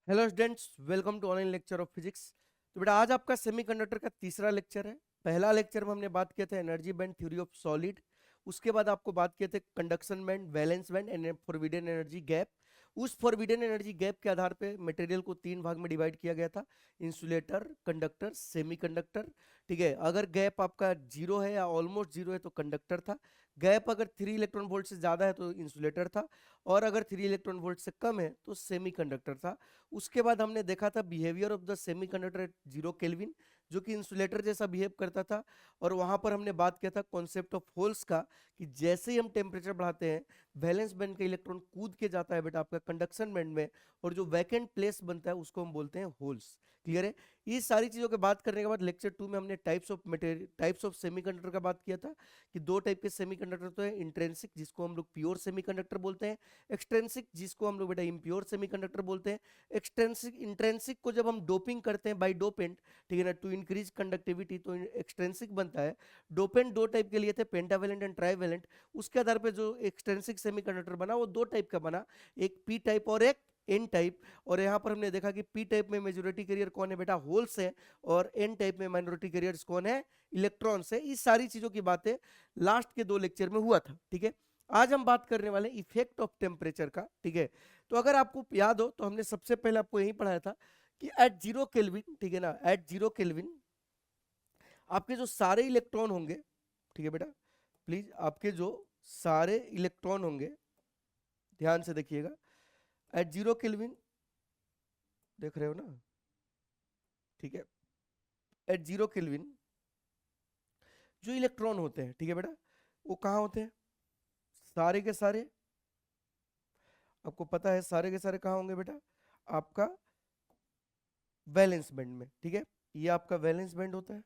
Hello students, welcome to online lecture of physics. तो बेटा आज आपका सेमीकंडक्टर का तीसरा लेक्चर है। पहला लेक्चर में हमने बात किया था energy band theory of solid. उसके बाद आपको बात किए थे conduction band, valence band and forbidden energy gap. उस फॉरबिडन एनर्जी गैप के आधार पे मटेरियल को तीन भाग में डिवाइड किया गया था: इंसुलेटर, कंडक्टर, सेमीकंडक्टर। ठीक है, अगर गैप आपका जीरो है या ऑलमोस्ट जीरो है तो कंडक्टर था। गैप अगर 3 इलेक्ट्रॉन वोल्ट से ज्यादा है तो इंसुलेटर था, और अगर 3 इलेक्ट्रॉन वोल्ट से कम है तो सेमीकंडक्टर था। उसके बाद हमने देखा था behaviour of the semiconductor at 0 kelvin, जो कि इंसुलेटर जैसा बिहेव करता था। और वहां पर हमने बात किया था कॉन्सेप्ट ऑफ होल्स का, कि जैसे ही हम टेम्परेचर बढ़ाते हैं वैलेंस बैंड का इलेक्ट्रॉन कूद के जाता है बेटा आपका कंडक्शन बैंड में, और जो वैकेंट प्लेस बनता है उसको हम बोलते हैं होल्स। क्लियर है? ये सारी चीजों की बात करने के बाद लेक्चर 2 में हमने types of material, types of semiconductor का बात किया था कि दो टाइप के सेमीकंडक्टर तो है: इंट्रिंसिक जिसको हम लोग प्योर सेमीकंडक्टर बोलते हैं, एक्सट्रिंसिक जिसको हम लोग बेटा इम्प्योर सेमीकंडक्टर बोलते हैं। एक्सट्रिंसिक इंट्रिंसिक को जब हम डोपिंग करते हैं बाय डोपेंट, ठीक है ना, टू इंक्रीज कंडक्टिविटी, तो एक्सट्रिंसिक बनता है। डोपेंट दो टाइप के लिए थे, पेंटावेलेंट एंड ट्राइवेलेंट। उसके आधार पे जो एक्सट्रिंसिक सेमीकंडक्टर बना वो दो टाइप का बना, एक पी टाइप और एक एन टाइप। और यहाँ पर हमने देखा कि पी टाइप में मेजोरिटी कैरियर कौन है बेटा? होल्स है। और एन टाइप में माइनॉरिटी कैरियर्स कौन है? इलेक्ट्रॉन्स है। इस सारी चीजों की बातें लास्ट के दो लेक्चर में हुआ था। ठीक है, आज हम बात करने वाले इफेक्ट ऑफ टेम्परेचर का। ठीक है, तो अगर आपको याद हो तो हमने सबसे पहले आपको यही पढ़ाया था कि एट 0 केल्विन, ठीक है ना, एट 0 केल्विन आपके जो सारे इलेक्ट्रॉन होंगे, ठीक है बेटा, प्लीज आपके जो सारे इलेक्ट्रॉन होंगे, ध्यान से देखिएगा, एट 0 केल्विन, देख रहे हो ना? ठीक है, एट 0 केल्विन जो इलेक्ट्रॉन होते हैं, ठीक है बेटा, वो कहाँ होते हैं? सारे के सारे, आपको पता है सारे के सारे कहाँ होंगे बेटा? आपका वैलेंस बैंड में। ठीक है, ये आपका वैलेंस बैंड होता है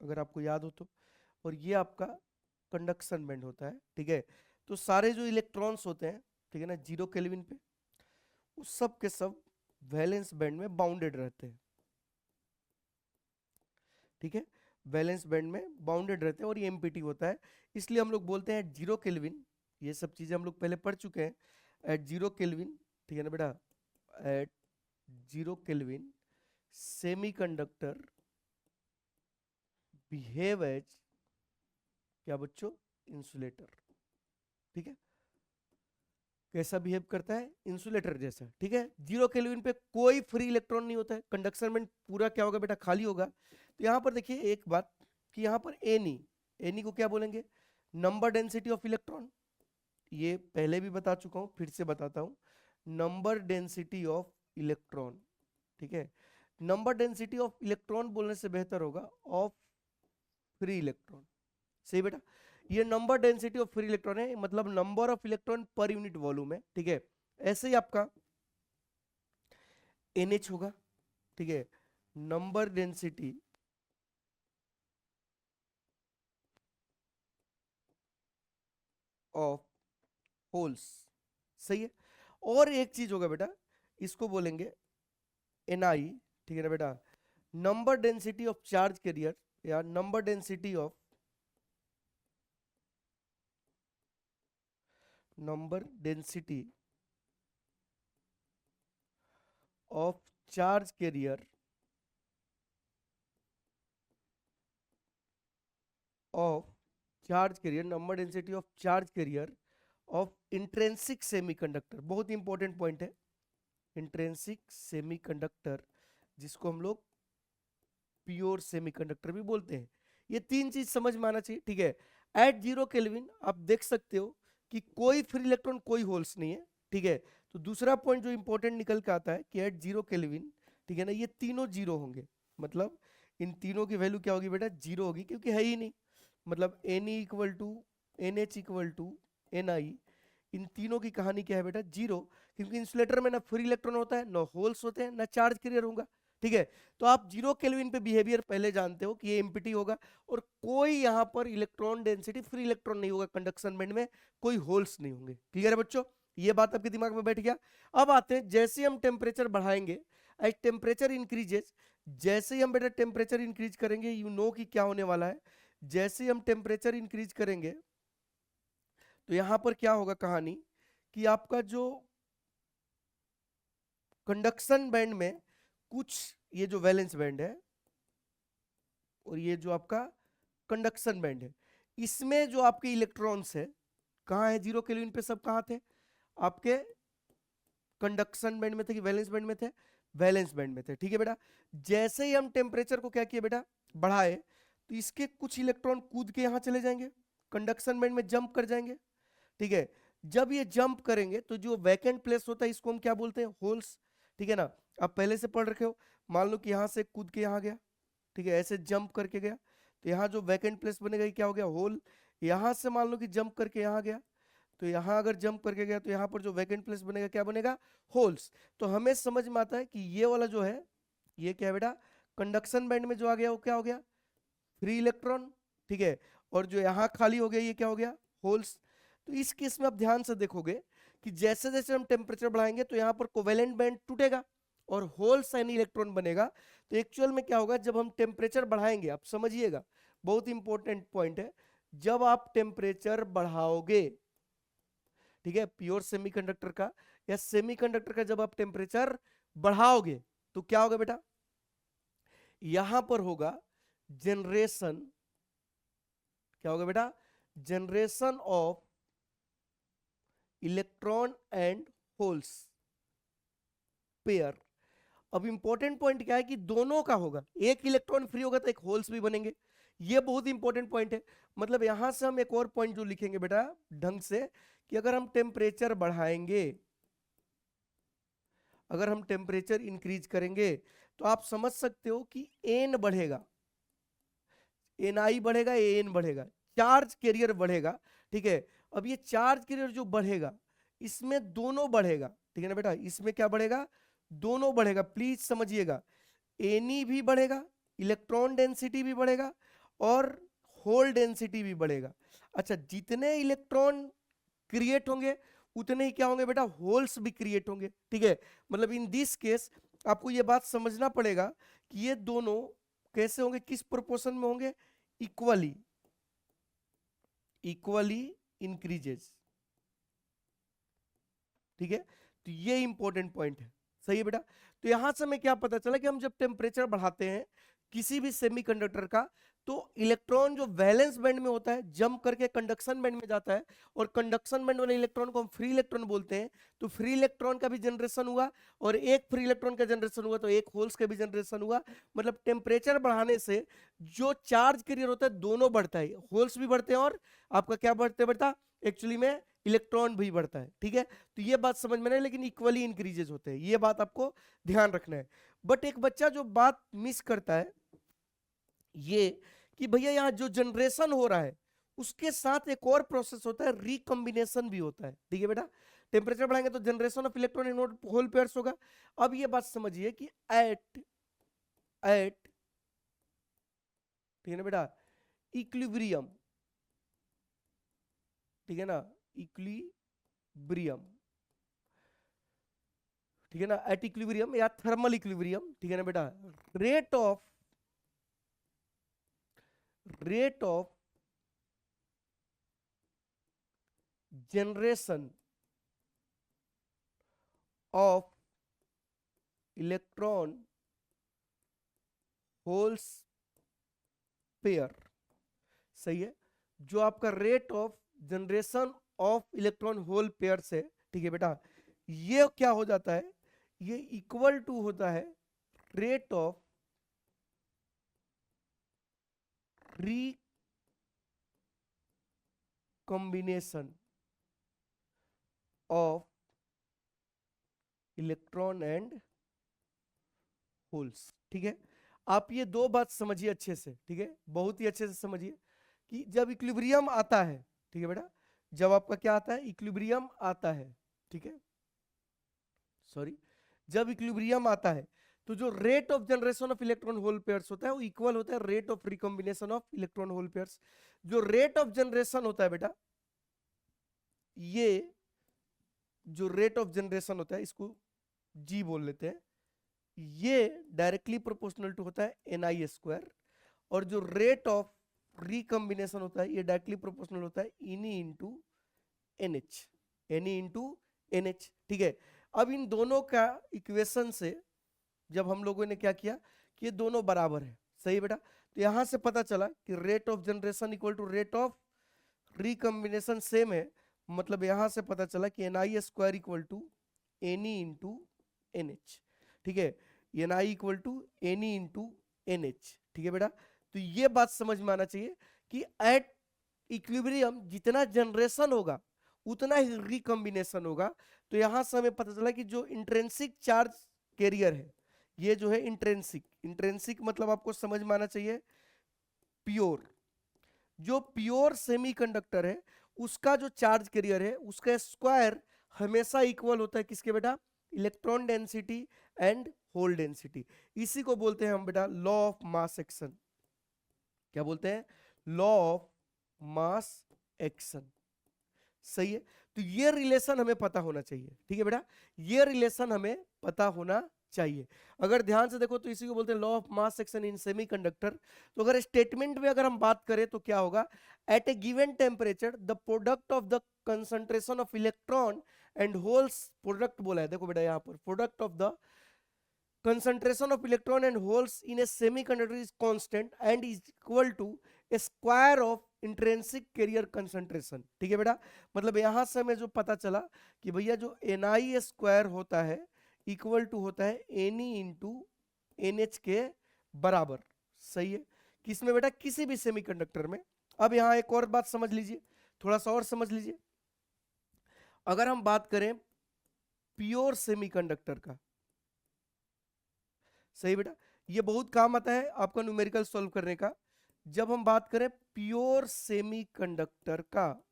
अगर आपको याद हो तो, और ये आपका कंडक्शन बैंड होता है। ठीक है, तो सारे जो इलेक्ट्रॉन्स होते हैं, ठीक है ना, 0 केल्विन पे, उस सब के सब वैलेंस बैंड में बाउंडेड रहते हैं। ठीक है, वैलेंस बैंड में बाउंडेड रहते हैं और ये एम्पिटी होता है। इसलिए हम लोग बोलते हैं 0 केल्विन, ये सब चीजें हम लोग पहले पढ़ चुके हैं। एट 0 केल्विन, ठीक है ना बेटा, at 0 kelvin semiconductor behave as क्या बच्चों? इंसुलेटर। ठीक है, कैसा बिहेव करता है? इंसुलेटर जैसा। ठीक है, 0 केल्विन पे कोई फ्री इलेक्ट्रॉन नहीं होता है, कंडक्शन में पूरा क्या होगा बेटा? खाली होगा। तो यहाँ पर देखिए एक बात, कि यहाँ पर एनी, एनी को क्या बोलेंगे? Number density of electron. ये पहले भी बता चुका हूं, फिर से बताता हूं, नंबर डेंसिटी ऑफ इलेक्ट्रॉन। ठीक है, नंबर डेंसिटी ऑफ इलेक्ट्रॉन बोलने से बेहतर होगा ऑफ फ्री इलेक्ट्रॉन। सही बेटा, ये number density of free electron है, मतलब number of electron per unit volume है। ठीक है, ऐसे ही आपका NH होगा। ठीक है, नंबर डेंसिटी ऑफ होल्स। सही है, और एक चीज होगा बेटा, इसको बोलेंगे NI। ठीक है ना बेटा, number density of charge carrier, या number density of, number density of charge carrier of charge carrier, number density of charge carrier of intrinsic semiconductor. बहुत इंपॉर्टेंट पॉइंट है, इंट्रेंसिक सेमीकंडक्टर, जिसको हम लोग प्योर सेमीकंडक्टर भी बोलते हैं। ये तीन चीज समझ में आना चाहिए। ठीक है, एट 0 केल्विन आप देख सकते हो कि कोई फ्री इलेक्ट्रॉन, कोई होल्स नहीं है। ठीक है, तो दूसरा पॉइंट जो इंपॉर्टेंट निकल के आता है कि एट 0 केल्विन, ठीक है ना, ये तीनों जीरो होंगे। मतलब इन तीनों की वैल्यू क्या होगी बेटा? जीरो होगी, क्योंकि है ही नहीं। मतलब N equal to NH equal to NI, इन तीनों की कहानी क्या है बेटा? जीरो। क्योंकि इंसुलेटर में ना फ्री इलेक्ट्रॉन होता है, ना होल्स होते हैं, ना चार्ज कैरियर होगा। ठीक है, तो आप 0 केल्विन पे बिहेवियर पहले जानते हो कि ये एम्प्टी होगा, और कोई यहाँ पर इलेक्ट्रॉन डेंसिटी, फ्री इलेक्ट्रॉन नहीं होगा कंडक्शन बैंड में, कोई होल्स नहीं होंगे। क्लियर है बच्चों? ये बात आपके दिमाग में बैठ गया। अब आते हैं, जैसे हम टेम्परेचर बढ़ाएंगे, एज टेम्परेचर इंक्रीजेस, जैसे ही हम बेटा टेम्परेचर इंक्रीज करेंगे, यू नो कि क्या होने वाला है। जैसे ही हम टेम्परेचर इंक्रीज करेंगे तो यहां पर क्या होगा कहानी, कि आपका जो कंडक्शन बैंड में कुछ ये जो वैलेंस बैंड है और ये जो आपका कंडक्शन बैंड है, इसमें जो आपके इलेक्ट्रॉन्स है कहाँ है, 0 केल्विन पे सब कहाँ थे, आपके कंडक्शन बैंड में थे कि वैलेंस बैंड में थे, वैलेंस बैंड में थे। ठीक है बेटा, जैसे ही हम टेम्परेचर को क्या किए बेटा, बढ़ाए, तो इसके कुछ इलेक्ट्रॉन कूद के यहां चले जाएंगे, कंडक्शन बैंड में जंप कर जाएंगे। ठीक है, जब ये जंप करेंगे तो जो वैकेंट प्लेस होता है इसको हम क्या बोलते हैं, होल्स। ठीक है ना, आप पहले से पढ़ रखे हो, मान लो कि यहां से कूद के यहां गया, ठीक है, ऐसे जंप करके गया, तो यहाँ जो वैकेंट प्लेस बनेगा ये क्या हो गया, होल। यहां से मान लो कि जंप करके यहां गया, तो यहां अगर जंप करके गया तो यहाँ पर जो वैकेंट प्लेस बनेगा क्या बनेगा, होल्स। तो हमें समझ में आता है कि ये वाला जो है ये क्या है बेटा, कंडक्शन बैंड में जो आ गया वो क्या हो गया, फ्री इलेक्ट्रॉन। ठीक है, और जो यहाँ खाली हो गया ये क्या हो गया, होल्स। तो इस केस में आप ध्यान से देखोगे कि जैसे जैसे हम टेम्परेचर बढ़ाएंगे तो यहाँ पर कोवेलेंट बैंड टूटेगा और होल्स यानी इलेक्ट्रॉन बनेगा। तो एक्चुअल में क्या होगा, जब हम टेम्परेचर बढ़ाएंगे, आप समझिएगा बहुत इंपॉर्टेंट पॉइंट है, जब आप टेम्परेचर बढ़ाओगे, ठीक है, प्योर सेमीकंडक्टर का या सेमीकंडक्टर का जब आप टेम्परेचर बढ़ाओगे तो क्या होगा बेटा, यहां पर होगा जनरेशन, क्या होगा बेटा, generation of electron and holes pair. अब इंपॉर्टेंट पॉइंट क्या है कि दोनों का होगा, एक इलेक्ट्रॉन फ्री होगा तो एक होल्स भी बनेंगे, ये बहुत इंपॉर्टेंट पॉइंट है। मतलब यहां से हम एक और पॉइंट जो लिखेंगे बेटा ढंग से, कि अगर हम टेम्परेचर बढ़ाएंगे, अगर हम टेम्परेचर इंक्रीज करेंगे तो आप समझ सकते हो कि एन बढ़ेगा, एन आई बढ़ेगा, एन बढ़ेगा, चार्ज कैरियर बढ़ेगा। ठीक है, अब ये चार्ज कैरियर जो बढ़ेगा इसमें दोनों बढ़ेगा, ठीक है ना बेटा, इसमें क्या बढ़ेगा, दोनों बढ़ेगा, प्लीज समझिएगा, एनी भी बढ़ेगा, इलेक्ट्रॉन डेंसिटी भी बढ़ेगा और होल डेंसिटी भी बढ़ेगा। अच्छा, जितने इलेक्ट्रॉन क्रिएट होंगे उतने ही क्या होंगे बेटा, होल्स भी क्रिएट होंगे। ठीक है, मतलब इन दिस केस आपको ये बात समझना पड़ेगा कि ये दोनों कैसे होंगे, किस प्रोपोर्शन में होंगे, इक्वली, इक्वली इंक्रीजेस। ठीक है, तो ये इंपॉर्टेंट पॉइंट है, सही है बेटा। तो यहां से हमें क्या पता चला कि हम जब टेम्परेचर बढ़ाते हैं किसी भी सेमीकंडक्टर का, तो इलेक्ट्रॉन जो वैलेंस बैंड में होता है जंप करके कंडक्शन बैंड में जाता है, और कंडक्शन बैंड वाले इलेक्ट्रॉन को हम फ्री इलेक्ट्रॉन बोलते हैं। तो फ्री इलेक्ट्रॉन का भी जनरेशन हुआ, और एक फ्री इलेक्ट्रॉन का जनरेशन हुआ तो एक होल्स का भी जनरेशन हुआ। मतलब टेम्परेचर बढ़ाने से जो चार्ज कैरियर होता है दोनों बढ़ता है, होल्स भी बढ़ते हैं और आपका क्या बढ़ते बढ़ता एक्चुअली में इलेक्ट्रॉन भी बढ़ता है। ठीक है, तो ये बात समझ में नहीं, लेकिन इक्वली इंक्रीजेस होते हैं, ये बात आपको ध्यान रखना है। बट एक बच्चा जो बात मिस करता है ये कि भैया यहाँ जो जनरेशन हो रहा है उसके साथ एक और प्रोसेस होता है, रिकॉम्बिनेशन भी होता है। ठीक है बेटा, टेम्परेचर बढ़ाएंगे तो generation of electron and hole pairs होगा। अब ये बात समझिए कि एट एट ठीक है ना बेटा, इक्विलिब्रियम, ठीक है ना, इक्विलिब्रियम, ठीक है ना, एट इक्विलिब्रियम या थर्मल इक्विलिब्रियम, ठीक है ना बेटा, rate of generation of electron holes pair, सही है, जो आपका rate of generation of electron hole pair से, ठीक है बेटा, ये क्या हो जाता है, ये इक्वल टू होता है rate of recombination of electron and holes. ठीक है, आप ये दो बात समझिए अच्छे से, ठीक है, बहुत ही अच्छे से समझिए कि जब इक्विलिब्रियम आता है, ठीक है बेटा, जब आपका क्या आता है, इक्विलिब्रियम आता है, ठीक है, सॉरी, जब इक्विलिब्रियम आता है तो जो rate of generation of electron hole pairs होता है वो इक्वल होता है rate of recombination of electron hole pairs. जो रेट ऑफ जनरेशन होता है बेटा, ये जो रेट ऑफ जनरेशन होता है इसको जी बोल लेते हैं, ये डायरेक्टली प्रोपोर्शनल टू होता है NI स्क्वायर, और जो रेट ऑफ रिकॉम्बिनेशन होता है ये डायरेक्टली प्रोपोर्शनल होता है इनी into NH, any into NH। ठीक है, अब इन दोनों का इक्वेशन से जब हम लोगों ने क्या किया कि ये दोनों बराबर है, सही बेटा, तो यहां से पता चला कि rate of generation equal to rate of recombination same है, मतलब यहां से पता चला कि NI square equal to NE into NH, ठीक है, NI equal to NE into NH, ठीक है बेटा। तो ये बात समझ में आना चाहिए कि एट इक्विलिब्रियम जितना जनरेशन होगा उतना ही रिकम्बिनेशन होगा। तो यहां से हमें पता चला कि जो इंट्रिंसिक चार्ज कैरियर है, ये जो है इंट्रिंसिक, इंट्रिंसिक मतलब आपको समझ में आना चाहिए प्योर, जो प्योर सेमीकंडक्टर है उसका जो चार्ज कैरियर है उसका स्क्वायर हमेशा इक्वल होता है किसके बेटा, electron density and hole density. इसी को बोलते हैं हम बेटा लॉ ऑफ मास एक्शन। क्या बोलते हैं, लॉ ऑफ मास एक्शन, सही है। तो ये रिलेशन हमें पता होना चाहिए, ठीक है बेटा, ये रिलेशन हमें पता होना चाहिए। अगर ध्यान से देखो तो इसी को बोलते हैं law of mass section in semiconductor. तो अगर स्टेटमेंट में अगर हम बात करें तो क्या होगा, at a given temperature the product of the concentration of electron and holes, product बोला है देखो बेटा यहाँ पर, product of the concentration of electron and holes in a semiconductor is constant and is equal to a square of intrinsic carrier concentration, ठीक है बेटा। मतलब यहां से हमें जो पता चला कि भैया जो NI स्क्वायर होता है इक्वल टू होता है एनी इंटू NH के बराबर, सही है, किसमें बेटा, किसी भी सेमीकंडक्टर में। अब यहां एक और बात समझ लीजिए, थोड़ा सा और समझ लीजिए, अगर हम बात करें प्योर सेमीकंडक्टर का, सही बेटा, ये बहुत काम आता है आपका न्यूमेरिकल सॉल्व करने का। जब हम बात करें प्योर सेमीकंडक्टर का,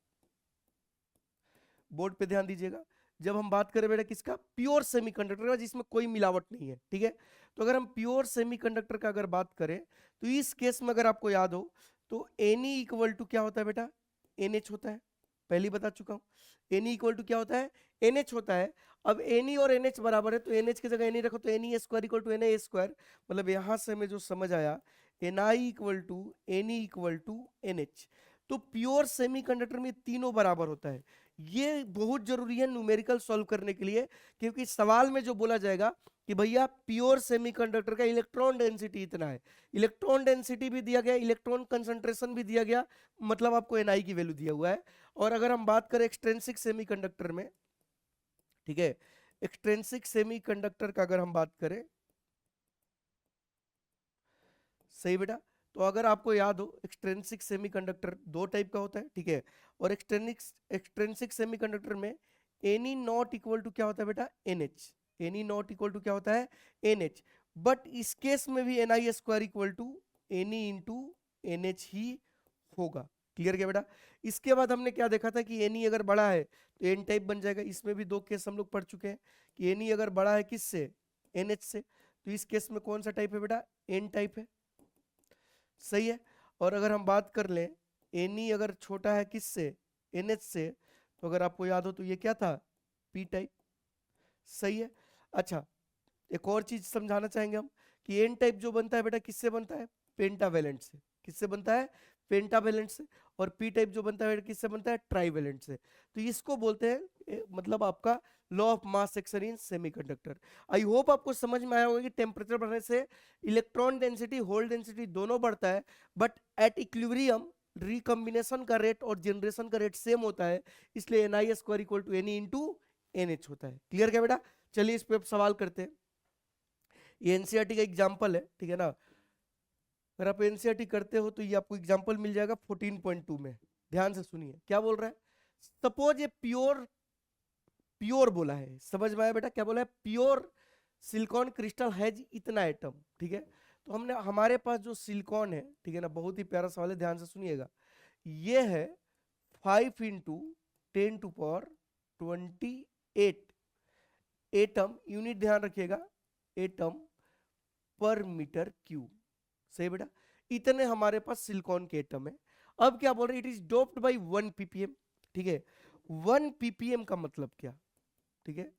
बोर्ड पे ध्यान दीजिएगा, जब हम बात करें बेटा किसका, प्योर सेमीकंडक्टर का जिसमें कोई मिलावट नहीं है, ठीक है। तो अगर हम प्योर सेमीकंडक्टर का अगर बात करें तो इस केस में अगर आपको याद हो तो एनी इक्वल टू क्या होता है बेटा, NH होता है, पहले ही बता चुका हूं, एनी इक्वल टू क्या होता है, NH होता है। अब एनी और NH बराबर है तो NH की जगह एनी रखो तो NE square equal to NA square, मतलब यहां से हमें जो समझ आया NI equal to NE equal to NH। तो प्योर सेमीकंडक्टर में तीनों बराबर होता है। ये बहुत जरूरी है न्यूमेरिकल सॉल्व करने के लिए, क्योंकि सवाल में जो बोला जाएगा कि भैया प्योर सेमीकंडक्टर का इलेक्ट्रॉन डेंसिटी इतना है, इलेक्ट्रॉन डेंसिटी भी दिया गया, इलेक्ट्रॉन कंसंट्रेशन भी दिया गया, मतलब आपको NI की वैल्यू दिया हुआ है। और अगर हम बात करें एक्सट्रिंसिक सेमीकंडक्टर में, ठीक है, एक्सट्रिंसिक सेमीकंडक्टर का अगर हम बात करें, सही बेटा, तो अगर आपको याद हो एक्सट्रिंसिक सेमीकंडक्टर दो टाइप का होता है, ठीक है, और एक्सट्रिंसिक सेमीकंडक्टर में एनी नॉट इक्वल टू क्या होता है बेटा, NH, NE not equal to क्या होता है, NH। बट इस केस में भी NI square equal to NE into NH ही होगा, क्लियर क्या बेटा। इसके बाद हमने क्या देखा था कि एनी अगर बड़ा है तो एन टाइप बन जाएगा, इसमें भी दो केस हम लोग पढ़ चुके हैं कि एनी अगर बड़ा है किससे, NH से, तो इस केस में कौन सा टाइप है बेटा, एन टाइप है, सही है। और अगर हम बात कर लें एनी अगर छोटा है किससे, NH से, तो अगर आपको याद हो तो ये क्या था, पी टाइप, सही है। अच्छा, एक और चीज समझाना चाहेंगे हम कि एन टाइप जो बनता है बेटा किससे बनता है, पेंटावेलेंट से, किससे बनता है, पेंटावेलेंट से। और पी टाइप जो बनता है बेटा किससे बनता है, ट्राइवेलेंट से। तो इसको बोलते हैं मतलब आपका law of mass action in semiconductor. I hope आपको समझ में आया होगा कि टेम्परेचर बढ़ने से इलेक्ट्रॉन डेंसिटी होल डेंसिटी दोनों बढ़ता है, बट एट इक्विलिब्रियम रिकम्बिनेशन का रेट और जनरेशन का रेट सेम होता है, इसलिए NI square equal to NE into NH होता है। क्लियर क्या बेटा, चलिए इस पे सवाल करते हैं। ये एनसीईआरटी का एग्जाम्पल है, ठीक है ना, अगर आप एनसीईआरटी करते हो तो ये आपको एग्जाम्पल मिल जाएगा 14.2 में। ध्यान से सुनिए क्या बोल रहा है, सपोज ये प्योर, प्योर बोला है, समझ में आया बेटा, क्या बोला है, प्योर सिलिकॉन क्रिस्टल हैज इतना एटम, ठीक है। तो हमने हमारे पास जो सिलिकॉन है, ठीक है ना, बहुत ही प्यारा सवाल है, ध्यान से सुनिएगा, ये है 5 इंटू 10⁻28 एटम, यूनिट ध्यान रखिएगा, एटम पर मीटर क्यूब, सही बेटा, इतने हमारे पास सिलिकॉन के एटम है। अब क्या बोल रहे हैं, it is doped by 1 ppm, ठीक है, 1 ppm का मतलब क्या, ठीक है,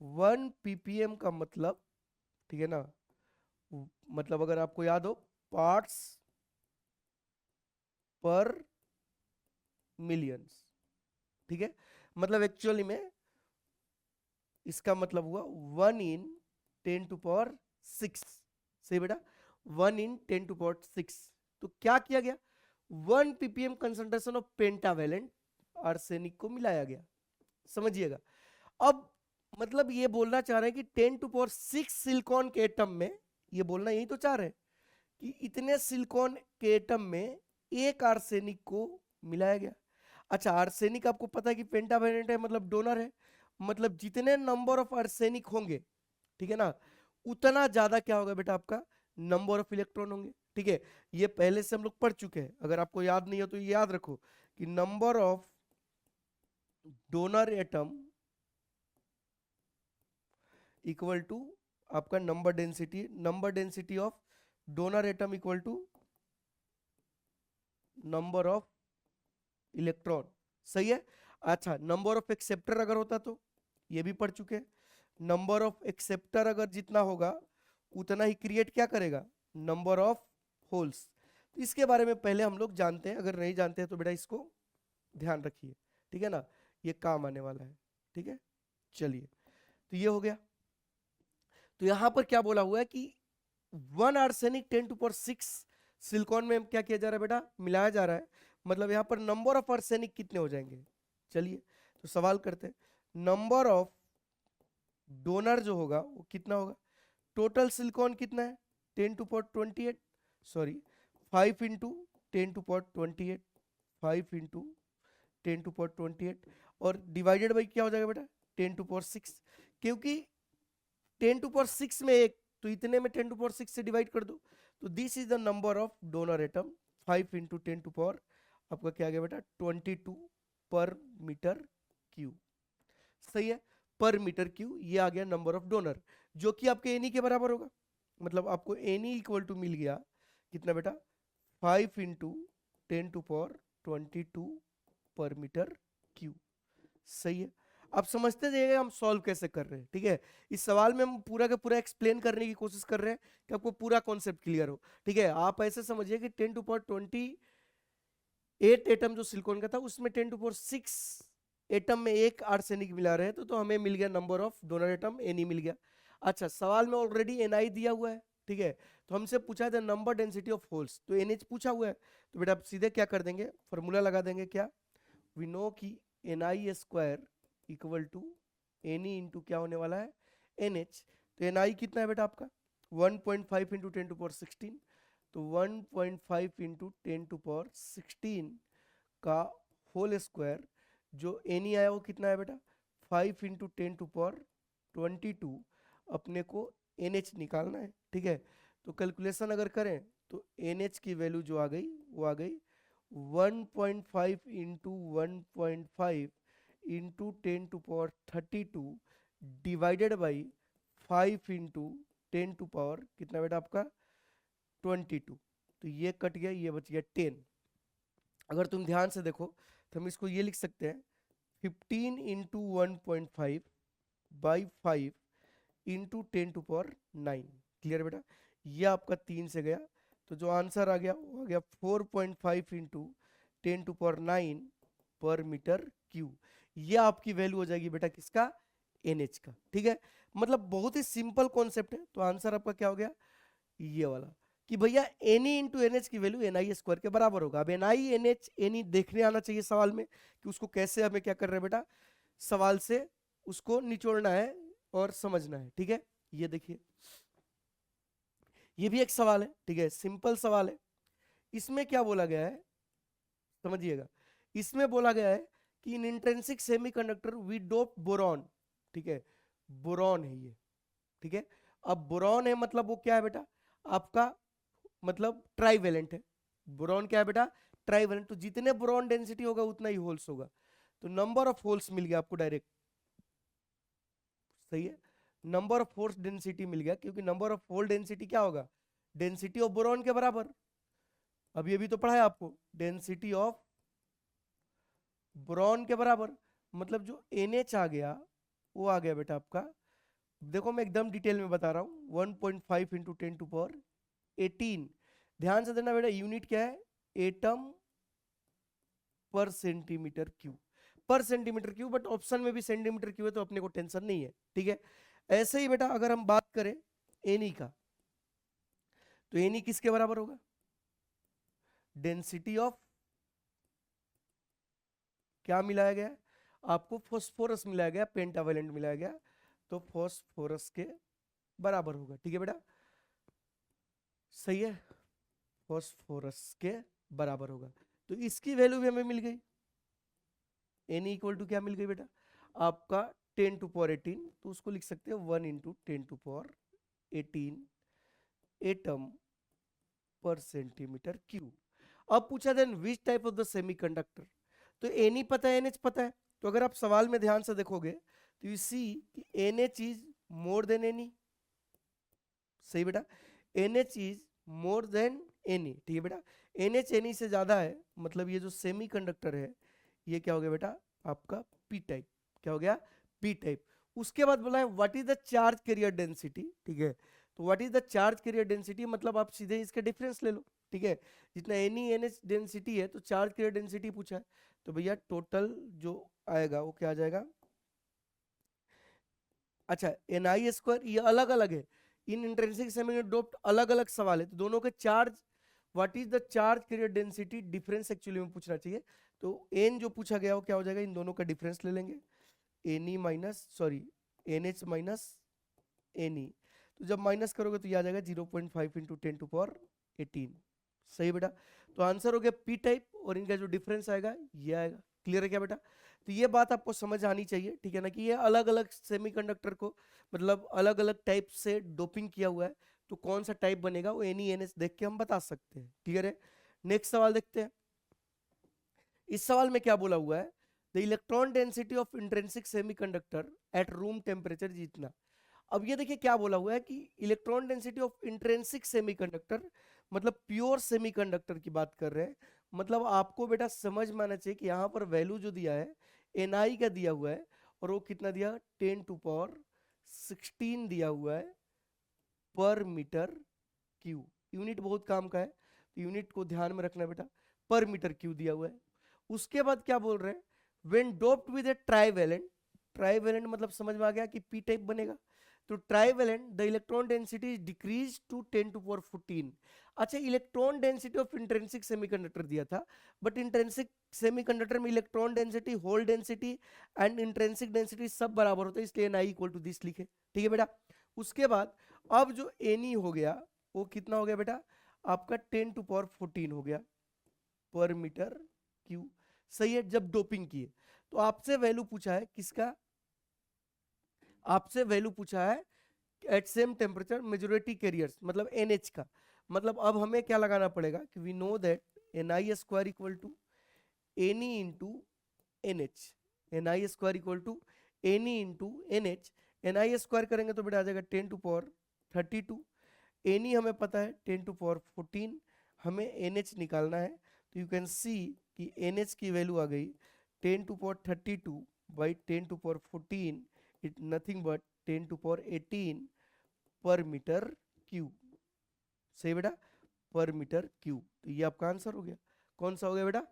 1 ppm का मतलब, ठीक है ना, मतलब अगर आपको याद हो पार्ट्स पर मिलियंस, ठीक है, मतलब एक्चुअली में इसका मतलब हुआ 1 × 10⁶। सही बेटा, 1 × 10⁶। तो क्या किया गया, 1 ppm concentration of pentavalent arsenic को मिलाया गया। समझिएगा, अब मतलब ये बोलना चाह रहे हैं कि 10⁶ सिलिकॉन के एटम में, ये बोलना यही तो चाह रहे हैं कि इतने सिलिकॉन के एटम में एक आर्सेनिक को मिलाया गया। अच्छा, आर्सेनिक आपको पता है कि पेंटावेलेंट है, मतलब डोनर है, मतलब जितने नंबर ऑफ आर्सेनिक होंगे, ठीक है ना, उतना ज्यादा क्या होगा बेटा, आपका नंबर ऑफ इलेक्ट्रॉन होंगे। ठीक है, ये पहले से हम लोग पढ़ चुके हैं, अगर आपको याद नहीं हो तो ये याद रखो कि number of donor atom equal to आपका number density of donor atom equal to number of electron. सही है। अच्छा, नंबर ऑफ एक्सेप्टर अगर होता तो, ये भी पढ़ चुके हैं, नंबर ऑफ एक्सेप्टर अगर जितना होगा उतना ही क्रिएट क्या करेगा, नंबर ऑफ होल्स। तो इसके बारे में पहले हम लोग जानते हैं, अगर नहीं जानते हैं तो बेटा इसको ध्यान रखिए, ठीक है ना, ये काम आने वाला है। ठीक है, चलिए, तो ये हो गया। तो यहां पर क्या बोला हुआ है कि 1 आर्सेनिक 10⁶ सिलिकॉन में क्या किया जा रहा है बेटा, मिलाया जा रहा है, मतलब यहां पर नंबर ऑफ आर्सेनिक कितने हो जाएंगे। चलिए, तो सवाल करते हैं, नंबर ऑफ डोनर जो होगा वो कितना होगा, टोटल सिलिकॉन कितना है 10⁻28, सॉरी 5 × 10⁻28, 5 × 10⁻28 और डिवाइडेड बाई क्या हो जाएगा बेटा 10⁶, क्योंकि 10⁶ में एक, तो इतने में 10⁶ से डिवाइड कर दो, तो this is the number of donor atom. 5 × 10⁻, आपका क्या आ गया बेटा 22 पर मीटर क्यूब। सही है, पर मीटर क्यूब, ये आ गया नंबर ऑफ डोनर, जो कि आपके एनी के बराबर होगा, मतलब आपको एनी इक्वल टू मिल गया कितना बेटा 5 × 10⁻22 पर मीटर क्यूब। सही है, आप समझते जाइएगा हम सॉल्व कैसे कर रहे हैं। ठीक है, इस सवाल में हम पूरा का पूरा एक्सप्लेन करने की कोशिश कर रहे हैं कि आपको पूरा कॉन्सेप्ट क्लियर हो। ठीक है, आप ऐसे समझिए कि 10⁻28 एटम जो सिलिकॉन का था उसमें 10⁶ एटम में एक आर्सेनिक मिला रहे तो हमें मिल गया number of donor atom N मिल गया। अच्छा, सवाल में ऑलरेडी एन दिया हुआ है। ठीक है, तो हमसे पूछा था नंबर डेंसिटी ऑफ होल्स, तो NH पूछा हुआ है, तो बेटा आप सीधे क्या कर देंगे, फॉर्मूला लगा देंगे, क्या वी नो कि Ni² equal to NE into क्या होने वाला है NH। तो Ni कितना है बेटा आपका 1.5 × 10⁻16, तो 1.5 × 10⁻16 का होल स्क्वायर, जो एनी आया वो कितना है बेटा 5 × 10⁻22, अपने को NH निकालना है। ठीक है, तो कैलकुलेशन अगर करें तो NH की वैल्यू जो आ गई वो आ गई 1.5 × 1.5 × 10⁻32 डिवाइडेड बाई 5 × 10⁻, कितना बेटा आपका 22, तो ये कट गया, ये बच गया 10। अगर तुम ध्यान से देखो तो हम इसको ये लिख सकते हैं 15 × 1.5 बाई 5 × 10⁻9। क्लियर बेटा, ये आपका 3 से गया, तो जो आंसर आ गया वो आ गया 4.5 × 10⁻9 पर मीटर क्यूब। ये आपकी वैल्यू हो जाएगी बेटा किसका, NH का। ठीक है, मतलब बहुत ही सिंपल कॉन्सेप्ट है। तो आंसर आपका क्या हो गया, ये वाला, कि भैया Ne × NH की वैल्यू Ni² के बराबर होगा। अब Ni NH Ne देखने आना चाहिए सवाल में कि उसको कैसे हमें क्या कर रहे हैं बेटा, सवाल से उसको निचोड़ना है और समझना है। ठीक है, ये देखिए, ये भी एक सवाल है। ठीक है, सिंपल सवाल है। इसमें क्या बोला गया है समझिएगा, इसमें बोला गया है कि in intrinsic semiconductor we dope boron. ठीक है, बोरॉन है ये। ठीक है, अब बोरॉन है मतलब वो क्या है बेटा आपका, मतलब ट्राईवेलेंट है। बोरॉन क्या है बेटा, ट्राईवेलेंट, तो जितने बोरॉन डेंसिटी होगा उतना ही होल्स होगा, तो नंबर ऑफ होल्स मिल गया आपको डायरेक्ट। सही है, नंबर ऑफ होल्स डेंसिटी मिल गया, क्योंकि नंबर ऑफ होल डेंसिटी क्या होगा, डेंसिटी ऑफ बोरॉन के बराबर। अब ये भी तो पढ़ा है आपको, डेंसिटी ऑफ बोरॉन के बराबर, मतलब जो NH आ गया वो आ गया बेटा आपका, देखो मैं एकदम डिटेल में बता रहा हूँ, 1.5 × 10⁻18। ध्यान से देना बेटा, यूनिट क्या है, एटम पर सेंटीमीटर क्यूब। पर सेंटीमीटर क्यूब, बट ऑप्शन में भी सेंटीमीटर क्यूब है तो अपने को टेंशन नहीं है, ठीक है। ऐसे ही बेटा अगर हम बात करें एनी का, तो एनी किसके बराबर होगा, डेंसिटी ऑफ, क्या मिलाया गया है आपको, फॉस्फोरस मिलाया गया, पेंटावेलेंट मिलाया गया, तो फॉस्फोरस के बराबर होगा, ठीक है बेटा, सही है, फॉस्फोरस के बराबर होगा। तो इसकी वैल्यू भी हमें मिल गई, एन इक्वल टू क्या मिल गई बेटा आपका 10 टू पावर 18, तो उसको लिख सकते हैं 1 into 10 to power 18 atom per centimetre cube. अब पूछा then which type of the semiconductor, तो एन पता है, एनएच पता है, तो अगर आप सवाल में ध्यान से देखोगे तो you see NH is more than NE, सही बेटा, NH is more than NE, ठीक है बेटा, एनएच एनी से ज्यादा है, मतलब ये जो सेमीकंडक्टर है ये क्या हो गया बेटा आपका पी टाइप, क्या हो गया पी टाइप। उसके बाद बोला है what is the charge carrier density, ठीक है, तो what is the charge carrier density, मतलब आप सीधे इसके डिफरेंस ले लो, ठीक है, जितना एनी एनएच डेंसिटी है तो चार्ज कैरियर डेंसिटी पूछा है, तो भैया टोटल जो आएगा वो क्या आ जाएगा, अच्छा एन आई स्क्वायर ये अलग अलग है, इन इंट्रिंसिक सेमी डोप्ड अलग अलग सवाल है, तो दोनों के charge, what is the charge carrier density difference actually में पूछना चाहिए, तो एन जो पूछा गया वो क्या हो जाएगा, इन दोनों का डिफरेंस ले लेंगे, N E minus sorry N H minus N E, तो जब माइनस करोगे तो ये आ जाएगा 0.5 इंटू 10 टू पावर 18, सही बेटा, तो आंसर हो गया पी टाइप और इनका जो डिफरेंस आएगा ये आएगा, क्लियर है क्या बेटा, तो ये बात आपको समझ आनी चाहिए, ठीक है ना, कि ये अलग अलग सेमीकंडक्टर को मतलब अलग अलग टाइप से डोपिंग किया हुआ है, तो कौन सा टाइप बनेगा वो एन ई एन एस देख के हम बता सकते हैं, क्लियर है। नेक्स्ट सवाल देखते हैं, इस सवाल में क्या बोला हुआ है, the electron density of intrinsic semiconductor at room temperature जितना। अब ये देखिए क्या बोला हुआ है कि electron density of intrinsic semiconductor, मतलब प्योर सेमीकंडक्टर की बात कर रहे हैं, मतलब आपको बेटा समझ में आना चाहिए कि यहाँ पर वैल्यू जो दिया है एनआई का दिया हुआ है, और वो कितना दिया 10 टू पावर 16 दिया हुआ है पर मीटर क्यू, यूनिट बहुत काम का है तो यूनिट को ध्यान में रखना बेटा, पर मीटर क्यू दिया हुआ है। उसके बाद क्या बोल रहे हैं, when doped with A trivalent, trivalent मतलब समझ में आ गया कि पी टाइप बनेगा, तो trivalent the electron density is decrease to 10 to power 14। अच्छा electron density of intrinsic semiconductor दिया था, बट इंट्रिंसिक सेमीकंडक्टर में electron density, hole density and intrinsic density सब बराबर होता है, इसलिए N I equal to this लिखे, ठीक है बेटा। उसके बाद अब जो एन हो गया वो कितना हो गया बेटा आपका 10 टू पावर 14 हो गया पर मीटर क्यू, सही है, जब डोपिंग किए। तो आपसे वैल्यू पूछा है किसका, आपसे वैल्यू पूछा है at same temperature majority carriers, मतलब एनएच का, मतलब अब हमें क्या लगाना पड़ेगा कि we know that N I square equal to N E into N H, N I square equal to N E into N H, N I square करेंगे तो बेटा आ जाएगा 10 टू पावर 32, एन ई हमें पता है 10 टू पावर 14, हमें N H निकालना है, तो यू कैन सी कि एन एच की वैल्यू आ गई 10 to power 32 by 10 to power 14, it nothing but 10 to power 18 per metre cube, सही बेटा, पर मीटर क्यूब, तो ये आपका आंसर हो गया, कौन सा हो गया बेटा,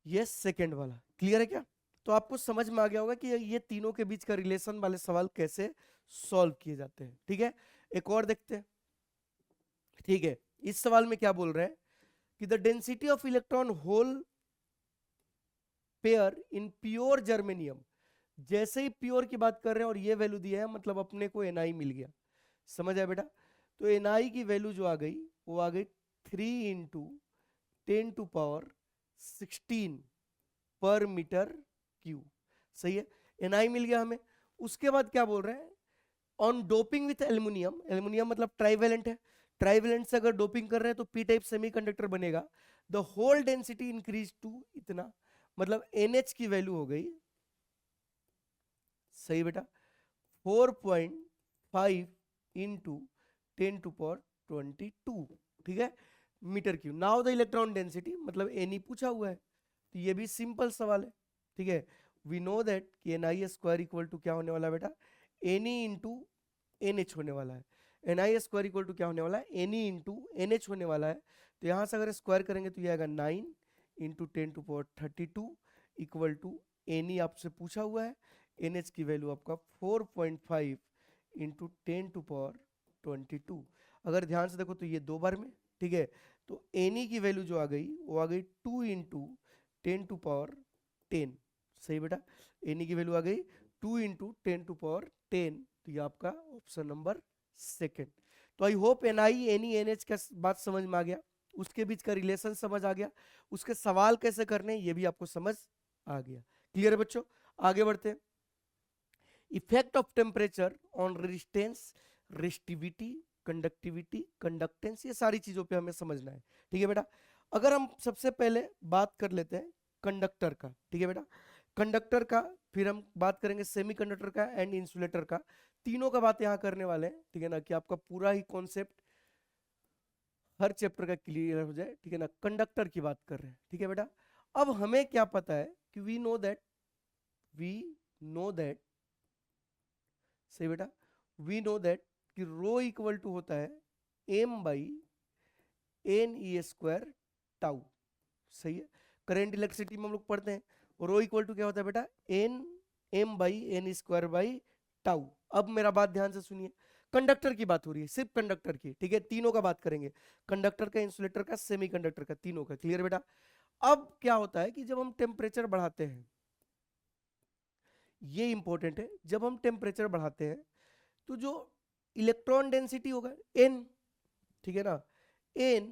ये सेकंड वाला, क्लियर है क्या। तो आपको समझ में आ गया होगा कि ये तीनों के बीच का रिलेशन वाले सवाल कैसे सॉल्व किए जाते हैं, ठीक है। एक और देखते हैं, ठीक है, इस सवाल में क्या बोल रहे हैं कि the density of electron hole pair in pure germanium, जैसे ही प्योर की बात कर रहे हैं और ये वैल्यू दिया है, मतलब अपने को एनआई मिल गया, समझ आया बेटा, तो एनआई की वैल्यू जो आ गई वो आ गई 3 इंटू 10 टू पावर 16 पर मीटर क्यूब, सही है, एनआई मिल गया हमें। उसके बाद क्या बोल रहे हैं, on doping with aluminium, aluminium मतलब ट्राइवेलेंट है, ट्राइवेलेंट से अगर डोपिंग कर रहे हैं तो पी टाइप सेमीकंडक्टर बनेगा, the hole density increase to इतना, मतलब एनएच की वैल्यू हो गई, सही बेटा, 4.5 इंटू 10 टू पावर 22, ठीक है, metre cube. Now the electron density, मतलब एन पूछा हुआ है, तो ये भी सिंपल सवाल है, ठीक है, वी नो दैट कि N I square equal to क्या होने वाला है बेटा, एन ई इंटू एन एच होने वाला है, N I square equal to क्या होने वाला है, N E into N H होने वाला है, तो यहाँ से अगर स्क्वायर करेंगे तो ये आएगा 9 into 10 to power 32 equal to N आपसे पूछा हुआ है, NH की वैल्यू आपका 4.5 इंटू 10⁻²2। अगर ध्यान से देखो तो ये 2 बार में, ठीक है, तो एन की वैल्यू जो आ गई वो आ गई 2 इंटू 10⁻10। सही बेटा, एन की वैल्यू आ गई 2 इंटू 10⁻10, तो ये आपका ऑप्शन नंबर सेकेंड। तो I hope NI NE NH का बात समझ में आ गया, उसके बीच का रिलेशन समझ आ गया, उसके सवाल कैसे करने ये भी आपको समझ आ गया। क्लियर है बच्चों? आगे बढ़ते हैं। Effect of temperature on resistance, resistivity, conductivity, conductance, ये सारी चीजों पे हमें समझना है। ठीक है बेटा, अगर हम सबसे पहले बात कर लेते हैं कंडक्टर का, ठीक है बेटा, कंडक्टर का, फिर हम बात करेंगे सेमीकंडक्टर का एंड इंसुलेटर का, तीनों का बात यहाँ करने वाले हैं। ठीक है ना, कि आपका पूरा ही कॉन्सेप्ट हर चैप्टर का क्लियर हो जाए। ठीक है ना, कंडक्टर की बात कर रहे हैं। ठीक है बेटा, अब हमें क्या पता है कि वी नो दैट, सही बेटा, वी नो दैट कि रो इक्वल टू होता है m/n² टाउ। सही है, करेंट इलेक्ट्रिसिटी में हम लोग पढ़ते हैं, रो इक्वल टू क्या होता है बेटा, m/n² टाउ। अब मेरा बात ध्यान से सुनिए, कंडक्टर की बात हो रही है, सिर्फ कंडक्टर की। ठीक है, तीनों का बात करेंगे, कंडक्टर का, इंसुलेटर का, सेमीकंडक्टर का, तीनों का। क्लियर बेटा? अब क्या होता है कि जब हम टेम्परेचर बढ़ाते हैं, ये इंपॉर्टेंट है, जब हम टेम्परेचर बढ़ाते हैं तो जो इलेक्ट्रॉन डेंसिटी होगा n, ठीक है ना, n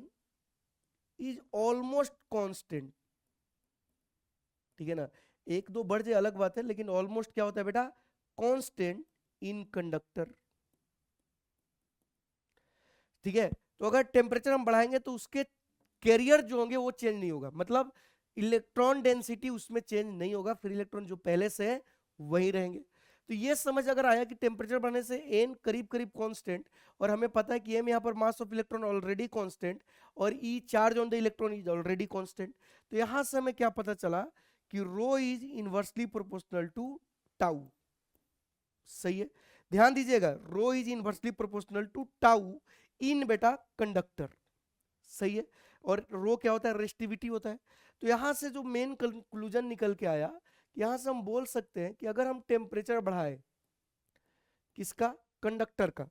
इज ऑलमोस्ट कांस्टेंट। ठीक है ना, एक दो बढ़ जाए अलग बात है, लेकिन ऑलमोस्ट क्या होता है बेटा, कांस्टेंट इन कंडक्टर। ठीक है, तो अगर टेम्परेचर हम बढ़ाएंगे तो उसके कैरियर जो होंगे वो चेंज नहीं होगा, मतलब इलेक्ट्रॉन डेंसिटी उसमें चेंज नहीं होगा, फिर इलेक्ट्रॉन जो पहले से है वही रहेंगे। तो ये समझ अगर आया कि टेम्परेचर बढ़ने से n करीब करीब कांस्टेंट, और हमें पता है कि m यहाँ पर mass of electron already constant, और E charge on the electron is already constant, तो यहाँ से हमें क्या पता चला कि rho is inversely proportional to tau. सही है, ध्यान दीजिएगा, rho is inversely proportional to tau in बेटा कंडक्टर। सही है, और रो क्या होता है, रेजिस्टिविटी होता है। तो यहां से जो मेन कंक्लूजन निकल के आया, यहां से हम बोल सकते हैं कि अगर हम टेम्परेचर बढ़ाए, किसका, कंडक्टर का,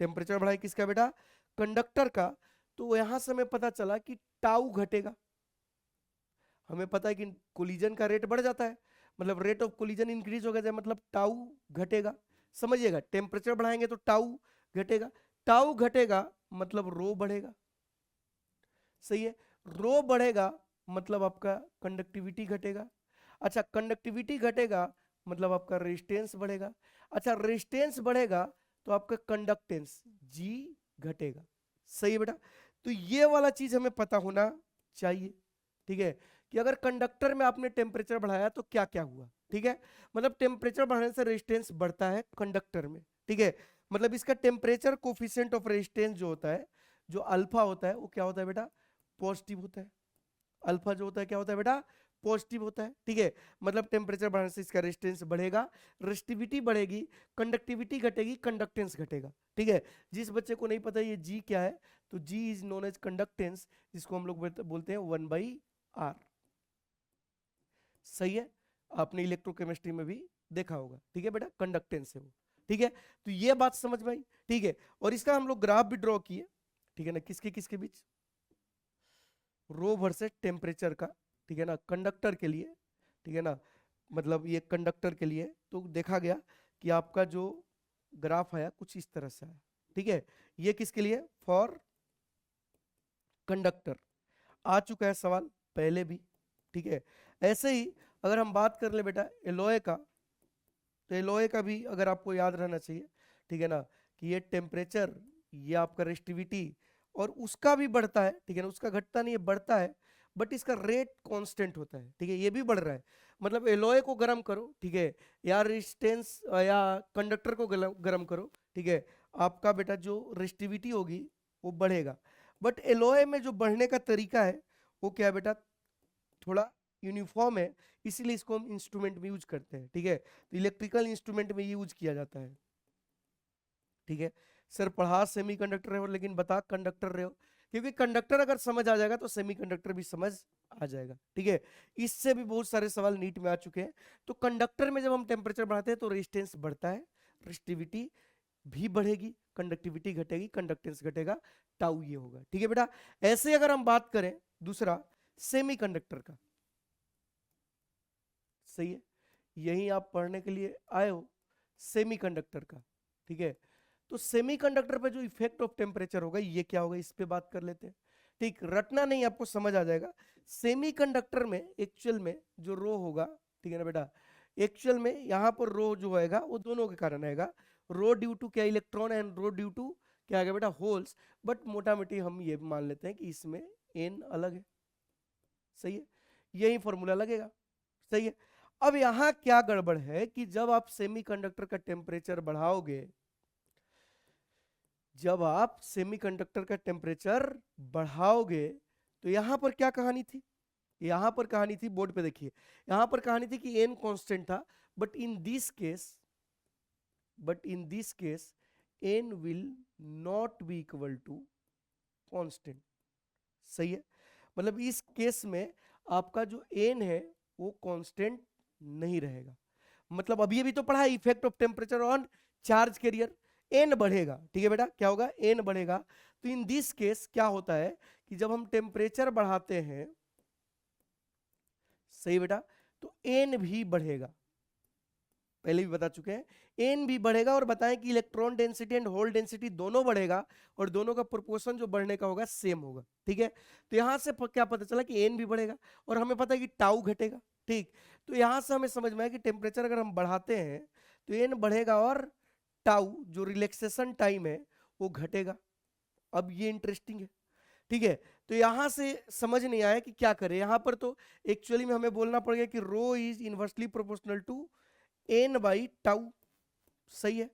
टेम्परेचर बढ़ाए किसका बेटा, कंडक्टर का, तो यहां से हमें पता चला कि टाउ घटेगा। हमें पता है कि कोलिजन का रेट बढ़ जाता है, मतलब रेट ऑफ कोलिजन इंक्रीज हो गया, मतलब टाउ घटेगा। समझिएगा, टेम्परेचर बढ़ाएंगे तो टाउ घटेगा, टाउ घटेगा मतलब रो बढ़ेगा। सही है, रो बढ़ेगा मतलब आपका कंडक्टिविटी घटेगा। अच्छा, कंडक्टिविटी घटेगा मतलब आपका रेजिस्टेंस बढ़ेगा। अच्छा, रेजिस्टेंस बढ़ेगा तो आपका कंडक्टेंस जी घटेगा। सही है बेटा, तो ये वाला चीज हमें पता होना चाहिए। ठीक है, कि अगर कंडक्टर में आपने टेम्परेचर बढ़ाया तो क्या क्या हुआ। ठीक है, मतलब टेम्परेचर बढ़ने से रेजिस्टेंस बढ़ता है कंडक्टर में। ठीक है, मतलब इसका टेम्परेचर कोफिशिएंट ऑफ रेजिस्टेंस जो होता है, जो अल्फा होता है, वो क्या होता है बेटा, पॉजिटिव होता है। अल्फा जो होता है क्या होता है बेटा, पॉजिटिव होता है। ठीक है, मतलब टेम्परेचर बढ़ने से इसका रेजिस्टेंस बढ़ेगा, रेजिस्टिविटी बढ़ेगी, कंडक्टिविटी घटेगी, कंडक्टेंस घटेगा। ठीक है, जिस बच्चे को नहीं पता ये जी क्या है, तो जी इज नोन एज कंडक्टेंस, जिसको हम लोग बोलते हैं 1/r। सही है, आपने इलेक्ट्रोकेमिस्ट्री में भी देखा होगा। ठीक है बेटा, कंडक्टेंस है वो। ठीक है, तो ये बात समझ में आई। ठीक है, और इसका हम लोग ग्राफ भी ड्रॉ किए। ठीक है ना, किसके किसके बीच, रो वर्सेस टेम्परेचर का। ठीक है ना, कंडक्टर के लिए। ठीक है ना, मतलब ये कंडक्टर के लिए, तो देखा गया कि आपका जो ग्राफ आया कुछ इस तरह से आया। ठीक है, ये किसके लिए, फॉर कंडक्टर। आ चुका है सवाल पहले भी। ठीक है, ऐसे ही अगर हम बात कर ले बेटा एलोय का, तो एलोय का भी अगर आपको याद रहना चाहिए। ठीक है ना, कि ये टेम्परेचर, ये आपका रेजिस्टिविटी, और उसका भी बढ़ता है। ठीक है ना, उसका घटता नहीं है, बढ़ता है, बट इसका रेट कांस्टेंट होता है। ठीक है, ये भी बढ़ रहा है, मतलब एलोय को गर्म करो, ठीक है, या रेजिस्टेंस या कंडक्टर को गर्म करो, ठीक है, आपका बेटा जो रेजिस्टिविटी होगी वो बढ़ेगा। बट एलोय में जो बढ़ने का तरीका है वो क्या है बेटा, थोड़ा यूनिफॉर्म है, इसीलिए इसको हम इंस्ट्रूमेंट में यूज करते हैं। ठीक है, तो इलेक्ट्रिकल इंस्ट्रूमेंट में यूज किया जाता है। ठीक है, सर पढ़ा सेमीकंडक्टर रहे हो लेकिन बता कंडक्टर रहे हो, क्योंकि कंडक्टर अगर समझ आ जाएगा तो सेमीकंडक्टर भी समझ आ जाएगा। ठीक है, इससे भी बहुत सारे सवाल नीट में आ चुके हैं। तो कंडक्टर में जब हम टेम्परेचर बढ़ाते हैं तो रेजिस्टेंस बढ़ता है, रेजिस्टिविटी भी बढ़ेगी, कंडक्टिविटी घटेगी, कंडक्टेंस घटेगा, टाउ ये होगा। ठीक है बेटा, ऐसे अगर हम बात करें दूसरा सेमीकंडक्टर का, सही है, यही आप पढ़ने के लिए आए हो सेमीकंडक्टर का। ठीक है, तो सेमीकंडक्टर पे जो इफेक्ट ऑफ टेम्परेचर होगा ये क्या होगा, इस पे बात कर लेते हैं। ठीक, रटना नहीं, आपको समझ आ जाएगा। सेमीकंडक्टर में एक्चुअल में जो रो होगा, ठीक है ना बेटा, एक्चुअल में यहाँ पर रो जो होएगा वो दोनों के कारण आएगा, रो ड्यू टू क्या electron and rho due to क्या आएगा बेटा होल्स। बट मोटा मोटी हम ये मान लेते हैं कि इसमें एन अलग है, सही है, यही फॉर्मूला लगेगा, सही है। अब यहां क्या गड़बड़ है कि जब आप सेमीकंडक्टर का टेम्परेचर बढ़ाओगे, जब आप सेमीकंडक्टर का टेम्परेचर बढ़ाओगे तो यहां पर क्या कहानी थी, यहां पर कहानी थी, बोर्ड पे देखिए, यहां पर कहानी थी कि एन कांस्टेंट था, but in this case N will not be equal to constant, सही है। मतलब इस केस में आपका जो एन है वो कांस्टेंट नहीं रहेगा। मतलब अभी अभी तो पढ़ा है effect of temperature on charge carrier, N बढ़ेगा, ठीक है बेटा, क्या होगा, एन बढ़ेगा। तो इन दिस केस क्या होता है कि जब हम टेम्परेचर बढ़ाते हैं, सही बेटा, तो एन भी बढ़ेगा, पहले भी बता चुके हैं, एन भी बढ़ेगा। और बताएं कि electron density and hole density दोनों बढ़ेगा और दोनों का प्रोपोर्शन जो बढ़ने का होगा सेम होगा। ठीक है, तो यहां से क्या पता चला कि एन भी बढ़ेगा और हमें पता है कि टाउ घटेगा। ठीक, तो यहां से हमें समझ में आया कि टेम्परेचर अगर हम बढ़ाते हैं तो एन बढ़ेगा और टाउ जो रिलैक्सेशन टाइम है वो घटेगा। अब ये इंटरेस्टिंग है। ठीक है, तो यहां से समझ नहीं आया कि क्या करें, यहां पर तो एक्चुअली में हमें बोलना पड़ेगा कि rho is inversely proportional to N by tau, सही है,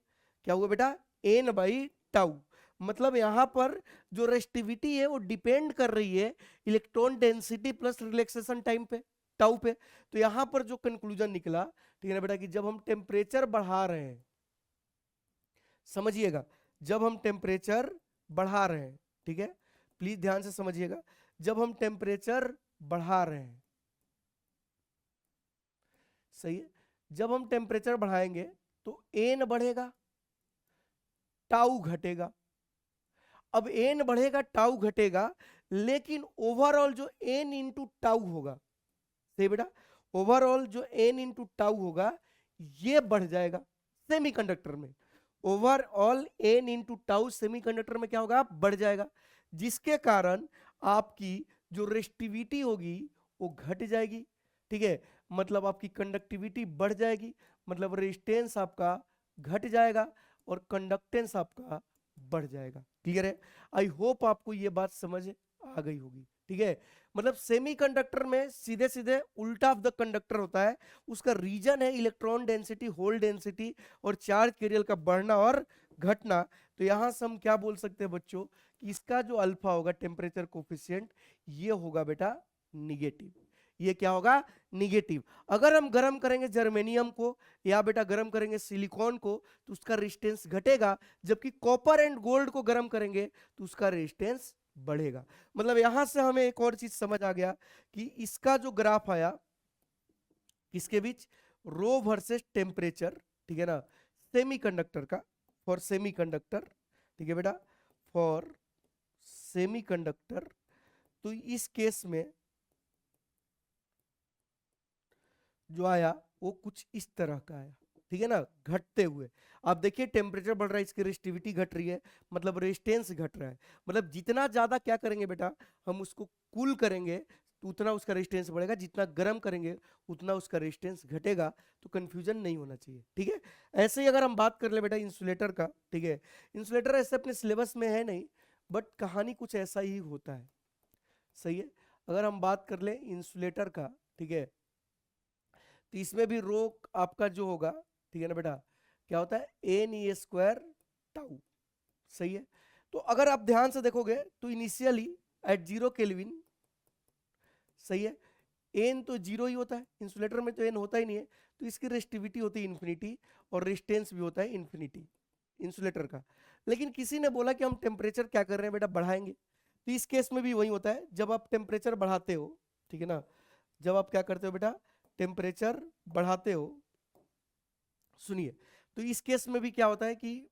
क्या हुआ बेटा, एन बाई टाउ। मतलब यहां पर जो रेस्टिविटी है वो डिपेंड कर रही है electron density plus relaxation time पे, टाउ पे। तो यहां पर जो कंक्लूजन निकला, ठीक है ना बेटा, कि जब हम टेम्परेचर बढ़ा रहे हैं, समझिएगा, जब हम टेम्परेचर बढ़ा रहे हैं, ठीक है, प्लीज ध्यान से समझिएगा, जब हम टेम्परेचर बढ़ा रहे हैं, सही है, जब हम टेम्परेचर बढ़ाएंगे तो एन बढ़ेगा, टाउ घटेगा। अब एन बढ़ेगा, टाउ घटेगा, लेकिन ओवरऑल जो एन इंटू टाउ होगा, सही बेटा, ओवरऑल जो एन इंटू टाउ होगा ये बढ़ जाएगा सेमीकंडक्टर में। Overall N into tau semiconductor में क्या होगा, बढ़ जाएगा, जिसके कारण आपकी जो रेस्टिविटी होगी वो घट जाएगी। ठीक है, मतलब आपकी कंडक्टिविटी बढ़ जाएगी, मतलब रेजिस्टेंस आपका घट जाएगा और कंडक्टेंस आपका बढ़ जाएगा। क्लियर है, आई होप आपको ये बात समझ आ गई होगी। ठीक है, मतलब सेमीकंडक्टर में सीधे सीधे उल्टा ऑफ द कंडक्टर होता है, उसका रीजन है इलेक्ट्रॉन डेंसिटी, होल डेंसिटी और चार्ज कैरियर का बढ़ना और घटना। तो यहां से हम क्या बोल सकते हैं बच्चों कि इसका जो अल्फा होगा टेम्परेचर कोफिशिएंट ये होगा बेटा निगेटिव, ये क्या होगा, निगेटिव। अगर हम गर्म करेंगे जर्मेनियम को या बेटा गर्म करेंगे सिलिकॉन को तो उसका रेजिस्टेंस घटेगा, जबकि कॉपर एंड गोल्ड को गर्म करेंगे तो उसका रेजिस्टेंस बढ़ेगा। मतलब यहां से हमें एक और चीज समझ आ गया कि इसका जो ग्राफ आया किसके बीच, रो वर्सेस टेम्परेचर, ठीक है ना, सेमीकंडक्टर का, फॉर सेमीकंडक्टर, ठीक है बेटा, फॉर सेमीकंडक्टर। तो इस केस में जो आया वो कुछ इस तरह का आया, ठीक है ना, घटते हुए। आप देखिए टेम्परेचर बढ़ रहा है, इसकी रेजिस्टिविटी घट रही है, मतलब रेजिस्टेंस घट रहा है। मतलब जितना ज्यादा क्या करेंगे बेटा, हम उसको कूल करेंगे तो उतना उसका रेजिस्टेंस बढ़ेगा, जितना गर्म करेंगे उतना उसका रेजिस्टेंस घटेगा। तो कंफ्यूजन नहीं होना चाहिए। ठीक है, ऐसे ही अगर हम बात कर ले बेटा इंसुलेटर का, ठीक है, इंसुलेटर ऐसे अपने सिलेबस में है नहीं, बट कहानी कुछ ऐसा ही होता है, सही है। अगर हम बात कर ले इंसुलेटर का, ठीक है, तो इसमें भी रो आपका जो होगा, ठीक है ना बेटा, क्या होता है, एन ई स्क्वायर टाउ, सही है। तो अगर आप ध्यान से देखोगे तो इनिशियली एट 0 केल्विन, सही है, एन तो 0 ही होता है, इंसुलेटर में तो एन होता ही नहीं है, तो इसकी रेजिस्टिविटी होती है इन्फिनिटी और रेजिस्टेंस भी होता है इन्फिनिटी इंसुलेटर का। लेकिन किसी ने बोला कि हम टेम्परेचर क्या कर रहे हैं बेटा, बढ़ाएंगे, तो इस केस में भी वही होता है, जब आप टेम्परेचर बढ़ाते हो, ठीक है ना, जब आप क्या करते हो बेटा, टेम्परेचर बढ़ाते हो, सुनिए, तो इस केस में भी क्या होता है कि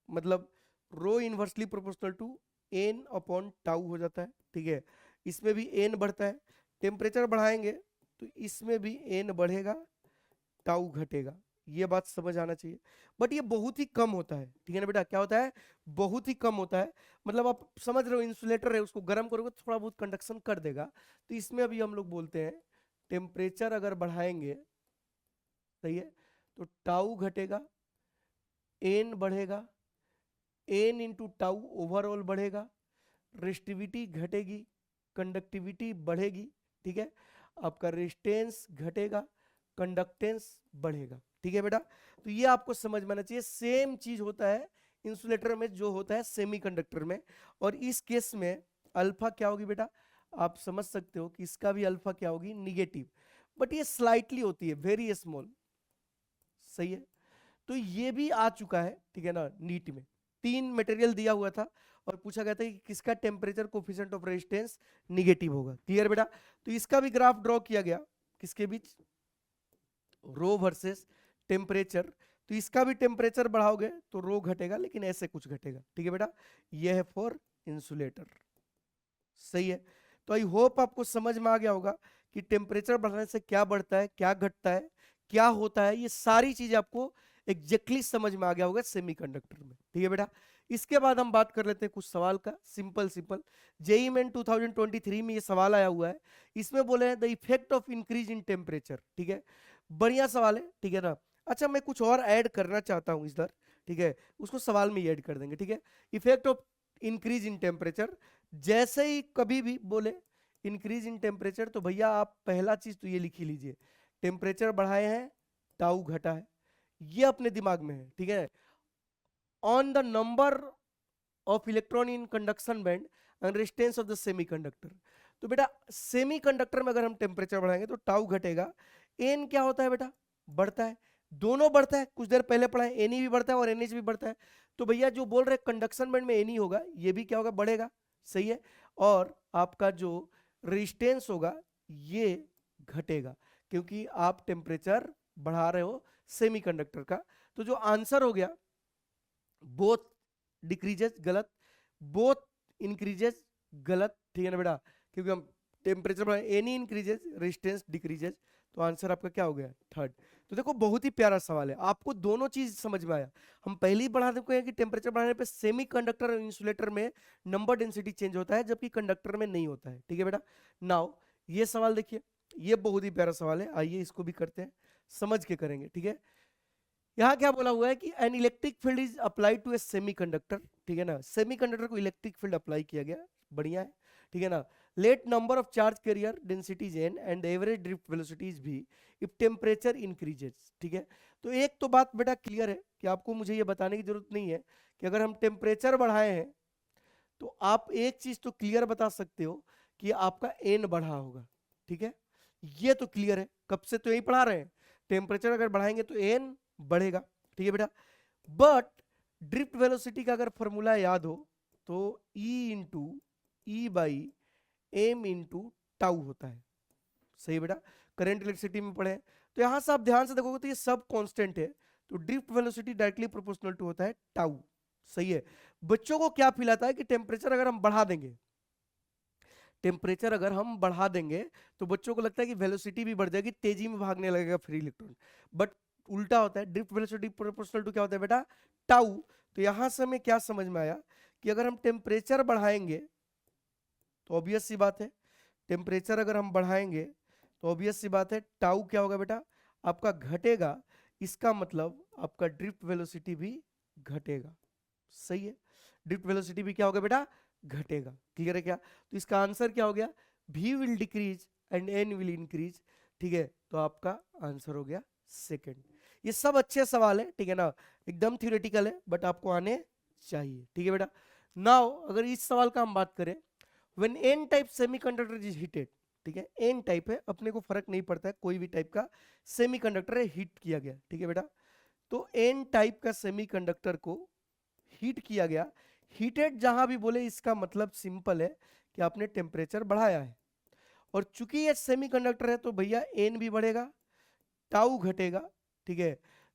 मतलब rho inversely proportional to N upon tau हो जाता है, ठीक है। इसमें भी एन बढ़ता है, टेम्परेचर बढ़ाएंगे तो इसमें भी एन बढ़ेगा, टाउ घटेगा, ये बात समझ आना चाहिए। बट ये बहुत ही कम होता है, ठीक है ना बेटा, क्या होता है, बहुत ही कम होता है। मतलब आप समझ रहे हो, इंसुलेटर है, उसको गर्म करोगे तो थोड़ा बहुत कंडक्शन कर देगा। तो इसमें अभी हम लोग बोलते हैं टेम्परेचर अगर बढ़ाएंगे, सही है, तो टाउ घटेगा, एन बढ़ेगा, एन इंटू टाउ ओवरऑल बढ़ेगा, रेसिस्टिविटी घटेगी, कंडक्टिविटी बढ़ेगी, ठीक है, आपका रेजिस्टेंस घटेगा, कंडक्टेंस बढ़ेगा, ठीक है बेटा। तो ये आपको समझ में आना चाहिए। सेम चीज होता है इंसुलेटर में जो होता है सेमीकंडक्टर में। और इस केस में अल्फा क्या होगी बेटा, आप समझ सकते हो कि इसका भी अल्फा क्या होगी, निगेटिव, बट ये स्लाइटली होती है, वेरी स्मॉल, सही है। तो ये भी आ चुका है, ठीक है ना, नीट में 3 मटेरियल दिया हुआ था और पूछा गया था कि किसका temperature coefficient of resistance negative होगा, क्लियर बेटा। तो इसका भी ग्राफ ड्रॉ किया गया, किसके बीच, रो वर्सेस टेम्परेचर। तो इसका भी टेम्परेचर बढ़ाओगे तो रो घटेगा, लेकिन ऐसे कुछ घटेगा, ठीक है बेटा। यह है फॉर इंसुलेटर, सही है। तो आई होप आपको समझ में आ गया होगा कि टेम्परेचर बढ़ने से क्या बढ़ता है, क्या घटता है, क्या होता है, ये सारी चीजें आपको एग्जैक्टली समझ में आ गया होगा सेमीकंडक्टर में, ठीक है बेटा। इसके बाद हम बात कर लेते हैं कुछ सवाल का, सिंपल सिंपल। जेईई मेन 2023 में ये सवाल आया हुआ है, इसमें बोले हैं the effect of increase in temperature, ठीक है, बढ़िया सवाल है, ठीक है ना। अच्छा, मैं कुछ और ऐड करना चाहता हूं इधर, ठीक है, उसको सवाल में ही ऐड कर देंगे, ठीक है। Effect of increase in temperature, जैसे ही कभी भी बोले इंक्रीज इन टेम्परेचर, तो भैया आप पहला चीज तो ये लिख ही लीजिए, टेम्परेचर बढ़ाए हैं, टाउ घटा है, ये अपने दिमाग में है, ठीक है। On the number of electron in conduction band and resistance of the semiconductor. तो बेटा सेमीकंडक्टर में अगर हम टेम्परेचर बढ़ाएंगे तो टाउ घटेगा, एन क्या होता है बेटा, बढ़ता है, दोनों बढ़ता है, कुछ देर पहले पढ़ा है, एनई भी बढ़ता है और एनएच भी बढ़ता है। तो भैया जो बोल रहे कंडक्शन बैंड में एनई होगा, ये भी क्या होगा, बढ़ेगा, सही है। और आपका जो रेजिस्टेंस होगा ये घटेगा, क्योंकि आप टेम्परेचर बढ़ा रहे हो सेमीकंडक्टर का। तो जो आंसर हो गया, बोथ डिक्रीजेस गलत, बोथ इंक्रीजेस गलत, ठीक है ना बेटा, क्योंकि हम टेम्परेचर बढ़ाए, एनी इंक्रीजेस रेजिस्टेंस डिक्रीजेस, तो आंसर आपका क्या हो गया, थर्ड। तो देखो बहुत ही प्यारा सवाल है, आपको दोनों चीज समझ में आया। हम पहले ही बढ़ा चुके हैं कि टेम्परेचर बढ़ाने पे सेमी कंडक्टर और इंसुलेटर में नंबर डेंसिटी चेंज होता है, जबकि कंडक्टर में नहीं होता है, ठीक है बेटा। नाउ ये सवाल देखिए, ये बहुत ही प्यारा सवाल है, आइए इसको भी करते हैं, समझ के करेंगे, ठीक है। यहाँ क्या बोला हुआ है कि an electric field is applied to a semiconductor, ठीक है ना, सेमीकंडक्टर को इलेक्ट्रिक फील्ड अप्लाई किया गया, बढ़िया है, ठीक है ना। Let number of charge carrier densities N and average drift velocities भी इफ टेम्परेचर इंक्रीजेस, ठीक है। तो एक तो बात बेटा क्लियर है कि आपको मुझे ये बताने की जरूरत नहीं है कि अगर हम टेम्परेचर बढ़ाए हैं तो आप एक चीज तो क्लियर बता सकते हो कि आपका एन बढ़ा होगा, ठीक है, ये तो क्लियर है, कब से तो यही पढ़ा रहे हैं, टेम्परेचर अगर बढ़ाएंगे तो एन बढ़ेगा, ठीक है बेटा। बट ड्रिफ्ट वेलोसिटी का अगर फॉर्मूला याद हो तो E into E by M into tau होता है, सही बेटा, करंट इलेक्ट्रिसिटी में पढ़े। तो यहां से आप ध्यान से देखोगे तो ये सब कांस्टेंट है, तो drift velocity directly proportional to होता है टाउ, सही है। बच्चों को क्या फील आता है कि टेम्परेचर अगर हम बढ़ा देंगे, टेम्परेचर अगर हम बढ़ा देंगे तो बच्चों को लगता है कि वेलोसिटी भी बढ़ जाएगी, तेजी में भागने लगेगा फ्री इलेक्ट्रॉन, बट उल्टा होता है, ड्रिफ्ट वेलोसिटी प्रोपोर्शनल टू क्या होता है बेटा, टाउ। तो यहां से हमें क्या समझ में आया कि अगर हम टेम्परेचर बढ़ाएंगे तो ऑब्वियस सी बात है, टेम्परेचर अगर हम बढ़ाएंगे तो ऑब्वियस सी बात है टाउ क्या होगा बेटा, आपका घटेगा, इसका मतलब आपका ड्रिफ्ट वेलोसिटी भी घटेगा, सही है, ड्रिफ्ट वेलोसिटी भी क्या होगा बेटा, घटेगा, क्लियर है क्या। तो इसका आंसर क्या हो गया, v will decrease and n will increase, ठीक है, तो आपका आंसर हो गया सेकंड। ये सब अच्छे सवाल है, ठीक है ना, एकदम थ्योरेटिकल है बट आपको आने चाहिए, ठीक है बेटा। नाउ अगर इस सवाल का हम बात करें, when n type semiconductor is heated, ठीक है, n टाइप है, अपने को फर्क नहीं पड़ता है, कोई भी टाइप का सेमीकंडक्टर है, हीट किया गया, ठीक है बेटा। तो n टाइप का सेमीकंडक्टर को हीट किया गया, हीटेड जहां भी बोले इसका मतलब सिंपल है कि आपने टेम्परेचर बढ़ाया है। और चूंकि ये सेमीकंडक्टर है तो भैया एन भी बढ़ेगा, टाउ घटेगा, ठीक है।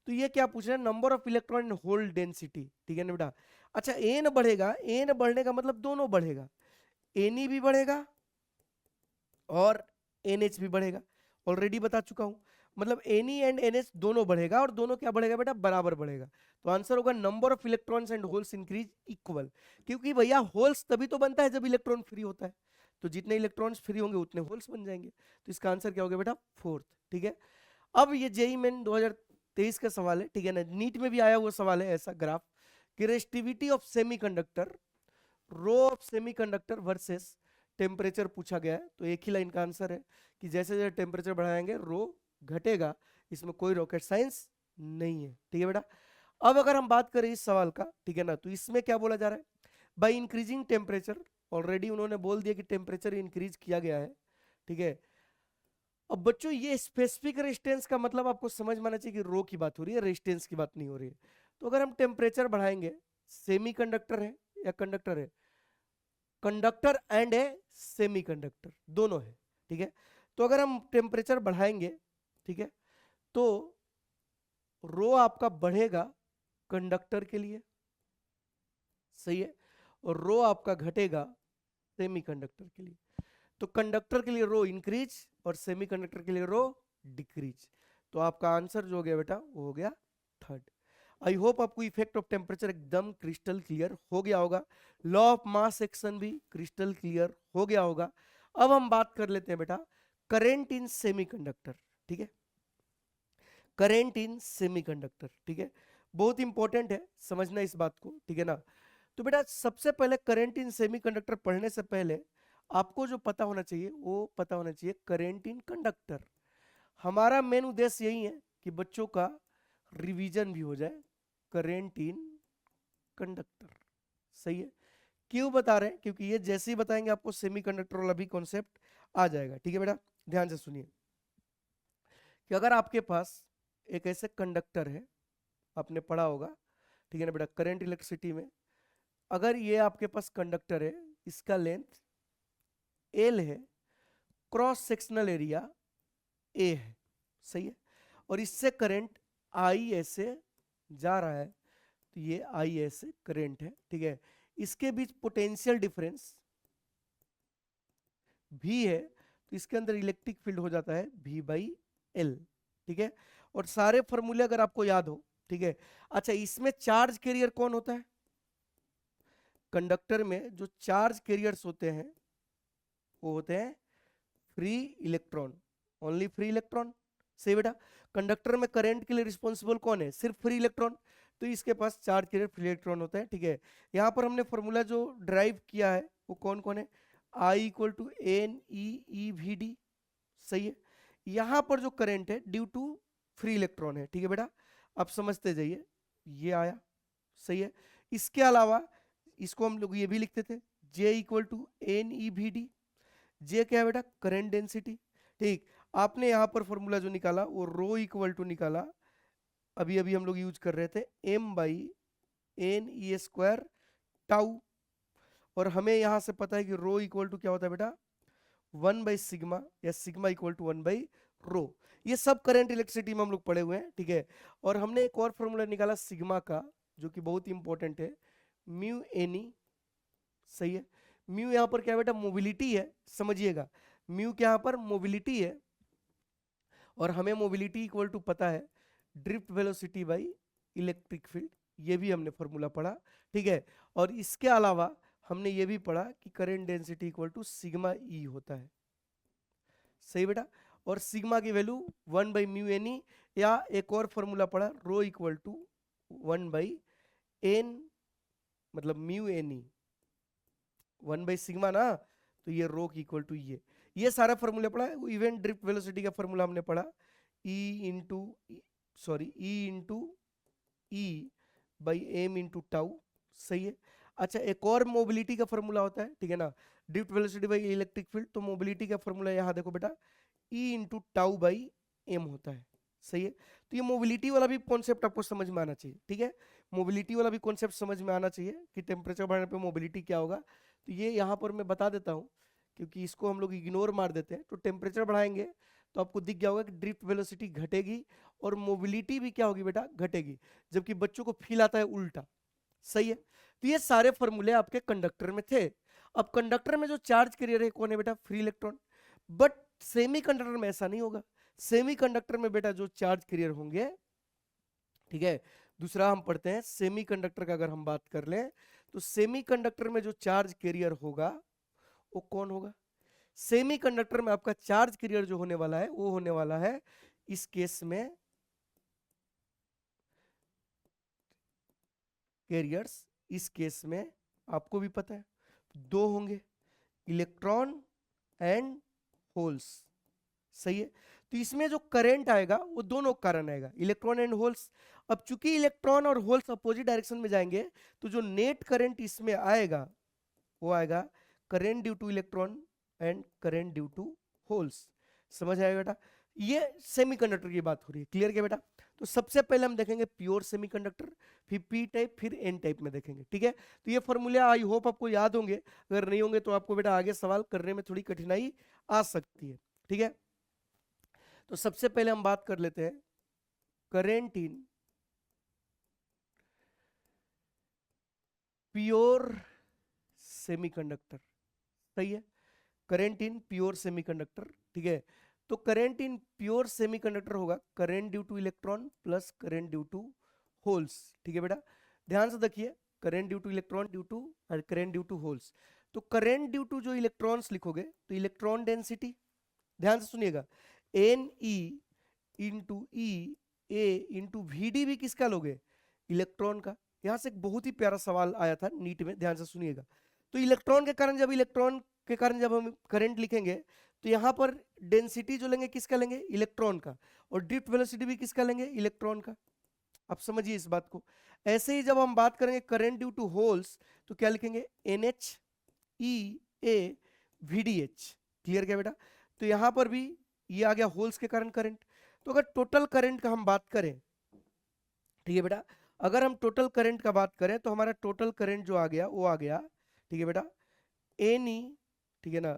तो ये क्या पूछ रहे हैं, number of electron and hole density, ठीक है ना बेटा। अच्छा एन बढ़ेगा, एन बढ़ने का मतलब दोनों बढ़ेगा, एन भी बढ़ेगा और एनएच भी बढ़ेगा, ऑलरेडी बता चुका हूं। मतलब एन एंड एनएच दोनों बढ़ेगा, और दोनों क्या बढ़ेगा बेटा, बराबर बढ़ेगा। तो आंसर होगा number of electrons and holes increase equal, क्योंकि भैया होल्स तभी तो बनता है जब इलेक्ट्रॉन फ्री होता है, तो जितने इलेक्ट्रॉन्स फ्री होंगे उतने होल्स बन जाएंगे। तो इसका आंसर क्या होगा बेटा, फोर्थ, ठीक है। अब ये जेई मेन 2023 का सवाल है, ठीक है ना, नीट में भी आया हुआ सवाल है ऐसा ग्राफ कि resistivity of semiconductor, rho of semiconductor versus temperature पूछा गया है। तो एक ही लाइन का आंसर है कि जैसे जैसे टेम्परेचर बढ़ाएंगे रो घटेगा, इसमें कोई रॉकेट साइंस नहीं है, ठीक है बेटा। अब अगर हम बात करें इस सवाल का, ठीक है ना, तो इसमें क्या बोला जा रहा है, बाय इंक्रीजिंग टेम्परेचर, ऑलरेडी उन्होंने बोल दिया कि टेम्परेचर इंक्रीज किया गया है, ठीक है। अब बच्चों ये स्पेसिफिक रेजिस्टेंस का मतलब आपको समझ में आना चाहिए कि रो की बात हो रही है, रेजिस्टेंस की बात नहीं हो रही है। तो अगर हम टेम्परेचर बढ़ाएंगे, सेमीकंडक्टर है या कंडक्टर है, कंडक्टर एंड ए सेमीकंडक्टर दोनों है, ठीक है। तो अगर हम टेम्परेचर बढ़ाएंगे, ठीक है, तो रो आपका बढ़ेगा कंडक्टर के लिए, सही है, और रो आपका घटेगा सेमीकंडक्टर के लिए। तो कंडक्टर के लिए रो इंक्रीज और सेमीकंडक्टर के लिए रो डिक्रीज। तो आपका आंसर जो हो गया बेटा वो हो गया थर्ड। आई होप आपको इफेक्ट ऑफ टेम्परेचर एकदम क्रिस्टल क्लियर हो गया होगा, लॉ ऑफ मास एक्शन भी क्रिस्टल क्लियर हो गया होगा। अब हम बात कर लेते हैं बेटा करेंट इन सेमीकंडक्टर, ठीक है, करेंट इन सेमीकंडक्टर, ठीक है, बहुत इंपॉर्टेंट है समझना इस बात को, ठीक है ना। तो बेटा सबसे पहले करेंट इन सेमीकंडक्टर पढ़ने से पहले आपको जो पता होना चाहिए वो पता होना चाहिए करेंट इन कंडक्टर। हमारा मेन उद्देश्य यही है कि बच्चों का रिवीजन भी हो जाए, करेंट इन कंडक्टर, सही है। क्यों बता रहे हैं, क्योंकि ये जैसे ही बताएंगे आपको सेमीकंडक्टर वाला भी कॉन्सेप्ट आ जाएगा, ठीक है बेटा। ध्यान से सुनिए कि अगर आपके पास एक ऐसे कंडक्टर है, आपने पढ़ा होगा, ठीक है ना बेटा, करंट इलेक्ट्रिसिटी में, अगर ये आपके पास कंडक्टर है, इसका लेंथ एल है, क्रॉस सेक्शनल एरिया ए है, सही है, और इससे करंट आई ऐसे जा रहा है, तो ये आई ऐसे करंट है, ठीक है। इसके बीच पोटेंशियल डिफरेंस भी है, तो इसके अंदर इलेक्ट्रिक फील्ड हो जाता है V बाई एल, ठीक है। और सारे फॉर्मूले अगर आपको याद हो, ठीक है। अच्छा इसमें चार्ज कैरियर कौन होता है, कंडक्टर में जो चार्ज कैरियर्स होते हैं वो होते हैं free electron, only free electron, सही बेटा। कंडक्टर में करंट के लिए रिस्पॉन्सिबल कौन है, सिर्फ फ्री इलेक्ट्रॉन, तो इसके पास चार्ज कैरियर फ्री इलेक्ट्रॉन होता है, ठीक है। यहाँ पर हमने फॉर्मूला जो ड्राइव किया है वो कौन कौन है, I equal to N E we D, सही है। यहाँ पर जो करंट है ड्यू टू फ्री इलेक्ट्रॉन है, ठीक है बेटा, आप समझते जाइए, ये आया, सही है। इसके अलावा इसको हम लोग ये भी लिखते थे J equal to N E we D, J क्या है बेटा, करंट डेंसिटी, ठीक। आपने यहाँ पर फॉर्मूला जो निकाला वो रो इक्वल टू निकाला, अभी अभी हम लोग यूज कर रहे थे m by N E square tau, और हमें यहाँ से पता है कि रो इक्वल टू क्या होता है बेटा, 1/सिग्मा, या सिग्मा इक्वल टू 1/रो। ये सब करंट इलेक्ट्रिसिटी में हम लोग पढ़े हुए हैं, ठीक है। और हमने एक और फॉर्मूला निकाला सिग्मा का जो कि बहुत इंपॉर्टेंट है, म्यू एनी, सही है। म्यू यहाँ पर क्या है बेटा, मोबिलिटी है, समझिएगा, म्यू क्या यहाँ पर मोबिलिटी है, और हमें मोबिलिटी इक्वल टू पता है drift velocity by electric field, ये भी हमने फॉर्मूला पढ़ा, ठीक है। और इसके अलावा हमने ये भी पढ़ा कि current density equal to sigma E होता है, सही बेटा। और सिग्मा की वैल्यू 1/म्यू एन ई, या एक और फॉर्मूला पढ़ा रो इक्वल टू 1/एन, मतलब म्यू एन ई, 1/सिग्मा ना, तो ये रो की इक्वल टू ये सारा फॉर्मूला पढ़ा। इवेंट ड्रिफ्ट वेलोसिटी का फॉर्मूला हमने पढ़ा E into E by M into tau, सही है। अच्छा एक और मोबिलिटी का फॉर्मूला होता है, ठीक है ना, drift velocity by electric field, तो मोबिलिटी का फॉर्मूला यहाँ देखो बेटा e into tau by m होता है, सही है। तो ये मोबिलिटी वाला भी कॉन्सेप्ट आपको समझ में आना चाहिए, ठीक है। मोबिलिटी वाला भी कॉन्सेप्ट समझ में आना चाहिए कि टेम्परेचर बढ़ने पे मोबिलिटी क्या होगा। तो ये यहाँ पर मैं बता देता हूँ, क्योंकि इसको हम लोग इग्नोर मार देते हैं। तो टेम्परेचर बढ़ाएंगे तो आपको दिख गया होगा कि ड्रिफ्ट वेलोसिटी घटेगी और मोबिलिटी भी क्या होगी बेटा, घटेगी, जबकि बच्चों को फील आता है उल्टा। सही है। तो ये सारे फॉर्मूले आपके कंडक्टर में थे। अब कंडक्टर में जो चार्ज कैरियर है कौन है बेटा, free electron. But semi conductor में ऐसा नहीं होगा। सेमी कंडक्टर में बेटा जो चार्ज कैरियर होंगे, ठीक है, दूसरा हम पढ़ते हैं सेमी कंडक्टर का अगर हम बात कर लें तो सेमी कंडक्टर में जो चार्ज कैरियर होगा वो कौन होगा। सेमी कंडक्टर में आपका चार्ज कैरियर जो होने वाला है वो होने वाला है इस केस में कैरियर्स, इस केस में आपको भी पता है दो होंगे, इलेक्ट्रॉन एंड होल्स। सही है। तो इसमें जो करंट आएगा वो दोनों कारण आएगा, इलेक्ट्रॉन एंड होल्स। अब चूंकि इलेक्ट्रॉन और होल्स अपोजिट डायरेक्शन में जाएंगे तो जो नेट करंट इसमें आएगा वो आएगा current due to electron and current due to holes. समझ आएगा बेटा। ये सेमीकंडक्टर की बात हो रही है, क्लियर क्या बेटा। तो सबसे पहले हम देखेंगे प्योर सेमीकंडक्टर, फिर पी टाइप, फिर एन टाइप में देखेंगे, ठीक है। तो ये फॉर्मूले आई होप आपको याद होंगे, अगर नहीं होंगे तो आपको बेटा आगे सवाल करने में थोड़ी कठिनाई आ सकती है, ठीक है। तो सबसे पहले हम बात कर लेते हैं करेंट इन प्योर सेमीकंडक्टर। सही है, करेंट इन प्योर सेमीकंडक्टर, ठीक है। तो करेंट इन प्योर सेमीकंडक्टर होगा current due to electron plus current due to holes, ठीक है बेटा। ध्यान से देखिए, current due to electron due to और करेंट ड्यू टू होल्स। तो करेंट ड्यू टू जो इलेक्ट्रॉन्स लिखोगे तो इलेक्ट्रॉन डेंसिटी, ध्यान से सुनिएगा, n E into e A into v d भी किसका लोगे, इलेक्ट्रॉन का। यहां से एक बहुत ही प्यारा सवाल आया था नीट में, ध्यान से सुनिएगा। तो इलेक्ट्रॉन के कारण जब हम करंट लिखेंगे तो यहाँ पर डेंसिटी जो लेंगे किसका लेंगे, इलेक्ट्रॉन का, और ड्रिफ्ट वेलोसिटी भी किसका लेंगे, इलेक्ट्रॉन का। आप समझिए इस बात को। ऐसे ही जब हम बात करेंगे करंट ड्यू टू होल्स तो क्या लिखेंगे, n h e A v D h. Clear क्या बेटा। तो यहां पर भी ये आ गया होल्स के कारण करंट। तो अगर टोटल करंट का हम बात करें, ठीक है बेटा, अगर हम टोटल करंट का बात करें तो हमारा टोटल करंट जो आ गया वो आ गया, ठीक है बेटा, एन ई, ठीक है ना,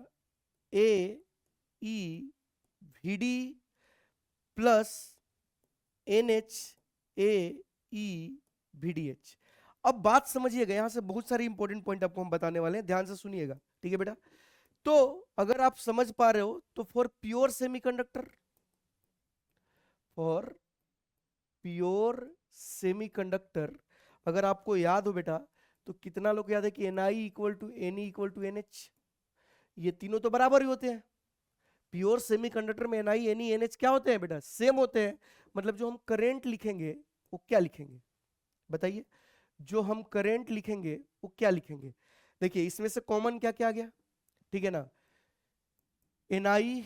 A E V D plus N H A E V D H. अब बात समझिएगा, यहां से बहुत सारी इंपॉर्टेंट पॉइंट आपको हम बताने वाले हैं, ध्यान से सुनिएगा, ठीक है बेटा। तो अगर आप समझ पा रहे हो तो for pure semiconductor, for pure semiconductor अगर आपको याद हो बेटा तो कितना लोग याद है कि N I equal to N e equal to n h, ये तीनों तो बराबर ही होते हैं। प्योर सेमीकंडक्टर में n i n e n h क्या होते हैं बेटा, सेम होते हैं। मतलब जो हम करंट लिखेंगे वो क्या लिखेंगे, बताइए, जो हम करंट लिखेंगे वो क्या लिखेंगे। देखिए इसमें से कॉमन क्या क्या आ गया, ठीक है ना, एन आई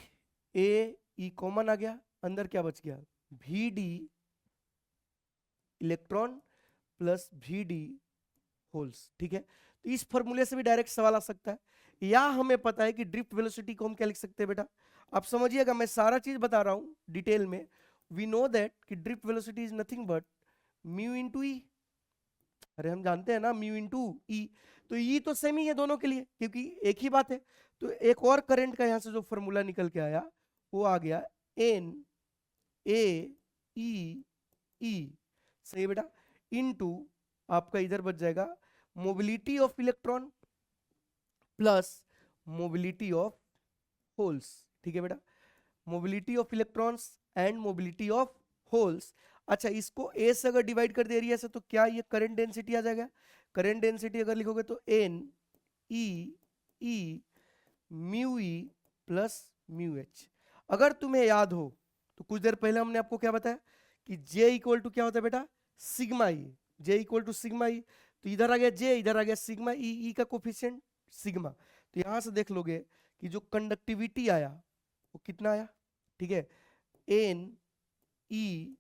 ए ई कॉमन आ गया, अंदर क्या बच गया, v d electron plus v d holes, ठीक है। तो इस फॉर्मूले से भी डायरेक्ट सवाल आ सकता है, या हमें पता है कि ड्रिफ्ट वेलोसिटी को हम क्या लिख सकते हैं बेटा। आप समझिएगा, मैं सारा चीज बता रहा हूं डिटेल में। वी नो दैट कि drift velocity is nothing but mu into E. अरे हम जानते हैं ना म्यू इंटू ई, तो ई तो सेम ही है दोनों के लिए क्योंकि एक ही बात है। तो एक और करंट का यहां से जो फॉर्मूला निकल के आया वो आ गया एन ए ई ई, सही बेटा, इनटू आपका इधर बच जाएगा mobility of electron plus mobility of holes, ठीक है बेटा, mobility of electrons and mobility of holes. अच्छा, इसको ए से अगर डिवाइड कर दे एरिया से तो क्या ये करंट डेंसिटी आ जाएगा। करंट डेंसिटी अगर लिखोगे तो एन ई ई म्यू ई प्लस म्यू एच। अगर तुम्हें याद हो तो कुछ देर पहले हमने आपको क्या बताया कि जे इक्वल टू क्या होता है बेटा, sigma E, J equal to sigma E. तो इधर आ गया जे, इधर आ गया सिग्मा ई, ई का कोफिशिएंट सिग्मा। तो यहां से देख लोगे कि जो कंडक्टिविटी आया वो कितना आया, ठीक है, N e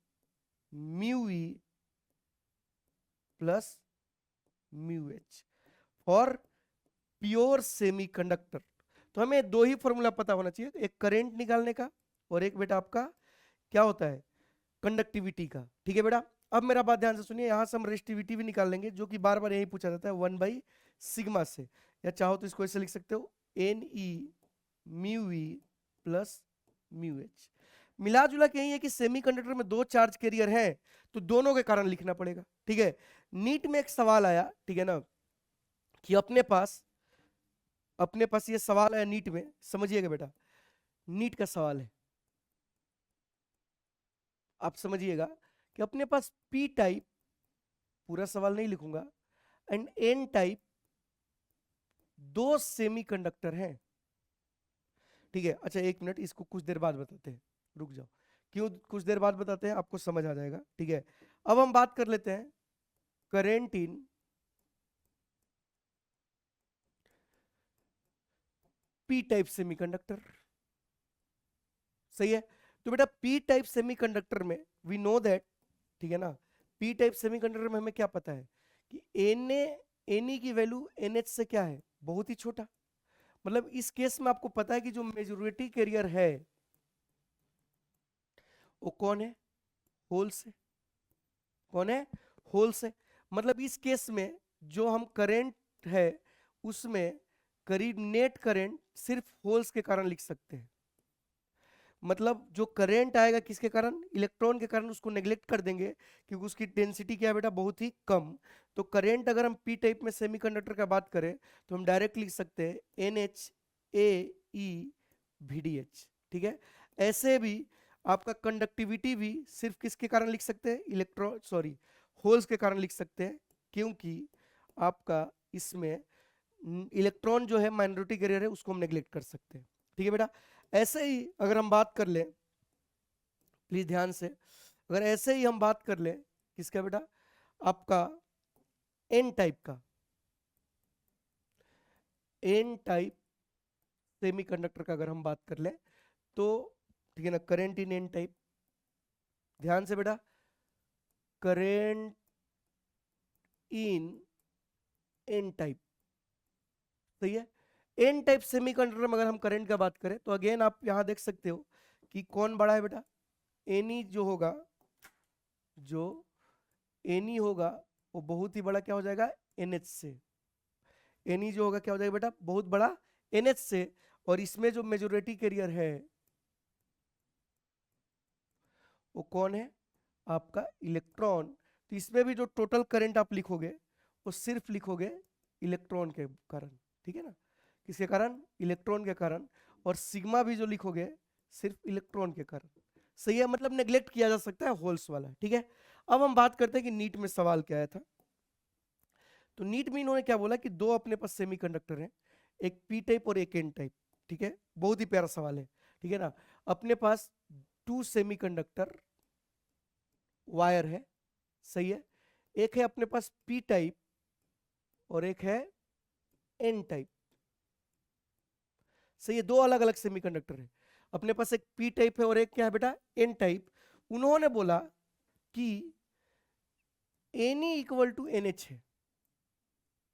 mu E plus mu h for pure semiconductor. तो हमें दो ही फॉर्मूला पता होना चाहिए, एक करंट निकालने का और एक बेटा आपका क्या होता है, कंडक्टिविटी का, ठीक है बेटा। अब मेरा बात ध्यान से सुनिए, यहां से हम रेजिस्टिविटी भी निकाल लेंगे, जो कि बार बार यही पूछा जाता है 1/सिग्मा से, या चाहो तो इसको ऐसे लिख सकते हो Ne प्लस μH। मिला जुला के यही है कि सेमीकंडक्टर में 2 चार्ज कैरियर हैं, तो दोनों के कारण लिखना पड़ेगा। ठीक है, नीट में एक सवाल आया, ठीक है ना, कि अपने पास ये सवाल आया नीट में, समझिएगा बेटा, नीट का सवाल है, आप समझिएगा कि अपने पास पी टाइप, पूरा सवाल नहीं लिखूंगा, एंड एन टाइप 2 सेमीकंडक्टर हैं। ठीक है, अच्छा 1 मिनट, इसको कुछ देर बाद बताते हैं, रुक जाओ, क्यों कुछ देर बाद बताते हैं, आपको समझ आ जाएगा। ठीक है, अब हम बात कर लेते हैं current in P type semiconductor. सही है, तो बेटा पी टाइप सेमीकंडक्टर में वी नो दैट, ठीक है ना, पी टाइप सेमीकंडक्टर में हमें क्या पता है कि एन की वैल्यू एनएच से क्या है, बहुत ही छोटा। मतलब इस केस में आपको पता है कि जो मेजॉरिटी कैरियर है वो कौन है, होल से। कौन है, होल से। मतलब इस केस में जो हम करंट है उसमें करीब नेट करंट सिर्फ होल्स के कारण लिख सकते हैं। मतलब जो करंट आएगा किसके कारण, इलेक्ट्रॉन के कारण, उसको नेग्लेक्ट कर देंगे क्योंकि उसकी डेंसिटी क्या है बेटा, बहुत ही कम। तो करंट अगर हम पी टाइप में सेमीकंडक्टर का बात करें तो हम डायरेक्ट लिख सकते हैं NHAEVDH। ठीक है, ऐसे भी आपका कंडक्टिविटी भी सिर्फ किसके कारण लिख सकते हैं, होल्स के कारण लिख सकते हैं, क्योंकि आपका इसमें इलेक्ट्रॉन जो है माइनॉरिटी कैरियर है, उसको हम नेग्लेक्ट कर सकते हैं। ठीक है बेटा, ऐसे ही अगर हम बात कर ले, प्लीज ध्यान से, अगर ऐसे ही हम बात कर ले किसका बेटा, आपका एन टाइप सेमीकंडक्टर का अगर हम बात कर ले तो, ठीक है ना, करेंट इन एन टाइप, ध्यान से बेटा, करेंट इन एन टाइप। सही है, एन टाइप सेमीकंडक्टर में अगर हम करंट का बात करें तो अगेन आप यहां देख सकते हो कि कौन बड़ा है बेटा, एनी जो होगा, जो एनी होगा वो बहुत ही बड़ा क्या हो जाएगा, एनएच से। एनी जो होगा क्या हो जाएगा बेटा, बहुत बड़ा एनएच से। और इसमें जो मेजॉरिटी कैरियर है वो कौन है, आपका इलेक्ट्रॉन। तो इसमें भी जो टोटल करंट आप लिखोगे वो सिर्फ लिखोगे इलेक्ट्रॉन के कारण। ठीक है ना, किसके कारण, इलेक्ट्रॉन के कारण। और सिग्मा भी जो लिखोगे सिर्फ इलेक्ट्रॉन के कारण। सही है, मतलब नेग्लेक्ट किया जा सकता है होल्स वाला। ठीक है, अब हम बात करते हैं कि नीट में सवाल क्या आया था। तो नीट में इन्होंने क्या बोला कि 2 अपने पास सेमीकंडक्टर हैं, एक पी टाइप और एक एन टाइप। ठीक है, बहुत ही प्यारा सवाल है। ठीक है ना, अपने पास 2 सेमीकंडक्टर वायर है। सही है, एक है अपने पास पी टाइप और एक है एन टाइप। सही है, 2 अलग अलग सेमीकंडक्टर है। अपने पास एक पी टाइप है और एक क्या है बेटा, एन टाइप। उन्होंने बोला कि एनी इक्वल टू एनएच है।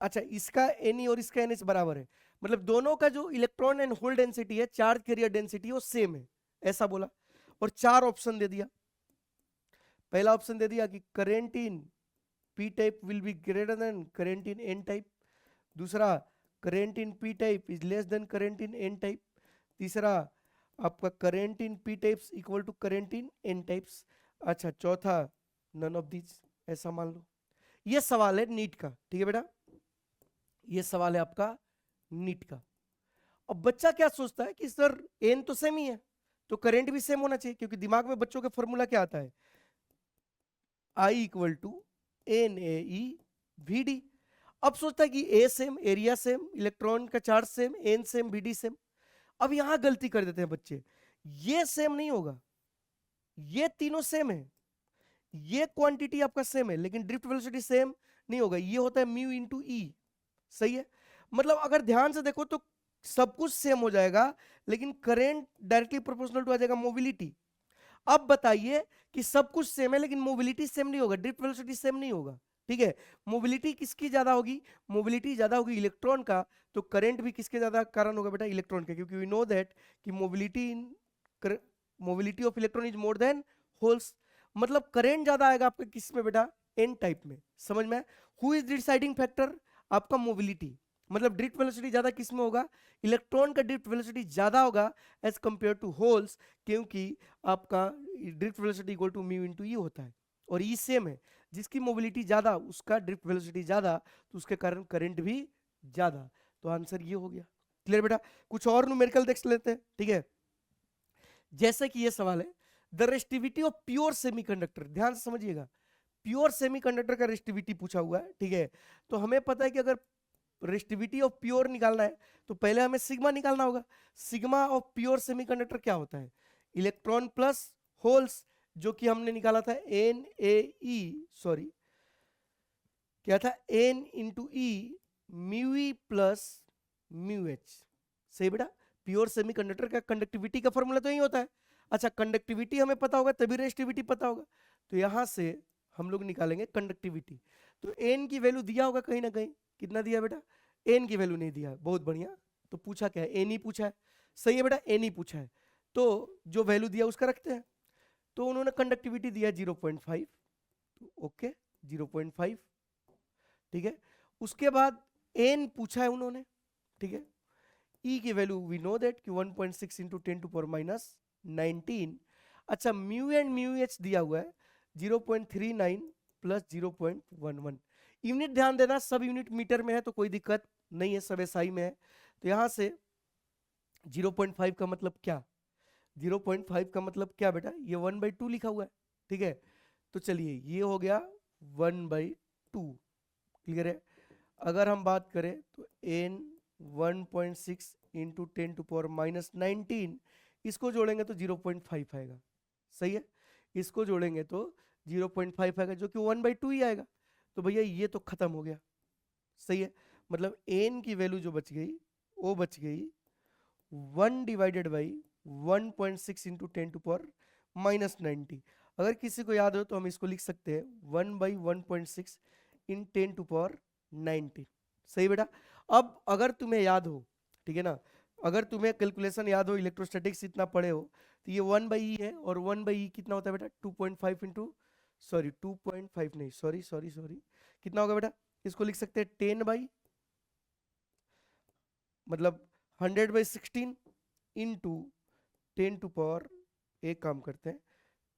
अच्छा, इसका एनी और इसका एनएच बराबर है, मतलब दोनों का जो इलेक्ट्रॉन एंड होल डेंसिटी है, चार्ज कैरियर डेंसिटी, वो सेम है, ऐसा बोला। और 4 ऑप्शन दे दिया। पहला ऑप्शन दे दिया कि current in P type will be greater than current in N type. दूसरा, current in P type is less than current in N type. तीसरा, आपका current in P types equal to current in N types. अच्छा, चौथा, none of these, ऐसा मान लो। ये सवाल है नीट का। ठीक है बेटा, ये सवाल है आपका नीट का। अब बच्चा क्या सोचता है कि सर एन तो सेम ही है, तो करंट भी सेम होना चाहिए, क्योंकि दिमाग में बच्चों का फॉर्मूला क्या आता है, I equal to N A E V D. अब सोचता है कि A same, area same, electron का charge same, N same, V D same. अब यहां गलती कर देते हैं बच्चे, ये सेम नहीं होगा, ये तीनों सेम है, ये क्वांटिटी आपका सेम है, लेकिन ड्रिफ्ट वेलोसिटी सेम नहीं होगा, ये होता है म्यू इंटू ई। सही है, मतलब अगर ध्यान से देखो तो सब कुछ सेम हो जाएगा, लेकिन करंट डायरेक्टली प्रोपोर्शनल टू आ जाएगा मोबिलिटी। अब बताइए कि सब कुछ सेम है लेकिन मोबिलिटी सेम नहीं होगा, ड्रिफ्ट वेलोसिटी सेम नहीं होगा। ठीक है, मोबिलिटी किसकी ज्यादा होगी, मोबिलिटी ज्यादा होगी इलेक्ट्रॉन का, तो करंट भी किसके ज्यादा कारण होगा बेटा, इलेक्ट्रॉन के, क्योंकि वी नो दैट कि mobility of electron is more then holes. मतलब करंट ज्यादा आएगा आपके किस में बेटा, एन टाइप में, समझ में? हु इज डिसाइडिंग फैक्टर, आपका मोबिलिटी, मतलब ड्रिफ्ट वेलोसिटी ज्यादा किस में होगा, इलेक्ट्रॉन का ड्रिफ्ट वेलोसिटी ज्यादा होगा एज कंपेयर टू होल्स, क्योंकि आपका drift velocity equal to mu into E होता है, और ई सेम है, जिसकी मोबिलिटी ज्यादा उसका ड्रिफ्ट वेलोसिटी ज्यादा, तो उसके कारण करंट भी ज्यादा। तो आंसर ये हो गया। क्लियर बेटा? कुछ और न्यूमेरिकल देख लेते हैं, ठीक है? जैसे कि ये सवाल है, the resistivity of pure semiconductor, ध्यान से समझिएगा, प्योर सेमीकंडक्टर का रेस्टिविटी पूछा हुआ है, ठीक है? तो हमें पता है कि अगर रेस्टिविटी ऑफ प्योर निकालना है तो पहले हमें सिग्मा निकालना होगा। सिग्मा ऑफ प्योर सेमीकंडक्टर क्या होता है, इलेक्ट्रॉन प्लस होल्स, जो कि हमने निकाला था एन ए ई, सॉरी क्या था, एन इंटू ई म्यू ई प्लस म्यू एच। सही बेटा? प्योर सेमीकंडक्टर का कंडक्टिविटी का फॉर्मूला तो यही होता है। अच्छा, कंडक्टिविटी हमें पता होगा तभी रेस्टिविटी पता होगा, तो यहां से हम लोग निकालेंगे कंडक्टिविटी। तो एन की वैल्यू दिया होगा कहीं ना कहीं, कितना दिया बेटा, एन की वैल्यू नहीं दिया, बहुत बढ़िया। तो पूछा क्या है, एन ही पूछा है, सही है बेटा, एन ही पूछा है, तो जो वैल्यू दिया उसका रखते हैं। तो उन्होंने कंडक्टिविटी दिया 0.5, ओके 0.5, ठीक है। उसके बाद एन पूछा है उन्होंने, ठीक है। ई की वैल्यू वी नो दैट कि 1.6 इंटू 10 टू पावर माइनस 19। अच्छा, म्यू एंड म्यू एच दिया हुआ है 0.39 प्लस 0.11। यूनिट ध्यान देना, सब यूनिट मीटर में है तो कोई दिक्कत नहीं है, सब एसआई में है। तो यहां से 0.5 का मतलब क्या, 0.5 का मतलब क्या बेटा, ये 1/2 लिखा हुआ है, ठीक है। तो चलिए ये हो गया 1/2, क्लियर है। अगर हम बात करें तो n 1.6 into 10 to power minus 19, इसको जोड़ेंगे तो 0.5 आएगा, सही है। इसको जोड़ेंगे तो 0.5 आएगा, जो कि 1/2 ही आएगा। तो भैया ये तो खत्म हो गया, सही है। मतलब n की वैल्यू जो बच गई वो बच गई 1 divided by 1.6 into 10 to power minus 90। अगर किसी को याद हो तो हम इसको लिख सकते हैं 1/1.6 इन 10 टू पावर 19, सही बेटा। अब अगर तुम्हें याद हो, ठीक है ना, अगर तुम्हें कैलकुलेशन याद हो, इलेक्ट्रोस्टैटिक्स इतना पढ़े हो, तो ये 1/e है, और 1/e कितना होता है बेटा, 2.5 इंटू, सॉरी 2.5 नहीं, सॉरी सॉरी सॉरी, कितना होगा बेटा, इसको लिख सकते हैं 10 बाई, मतलब 100/16 इंटू 10 टू पावर, एक काम करते हैं,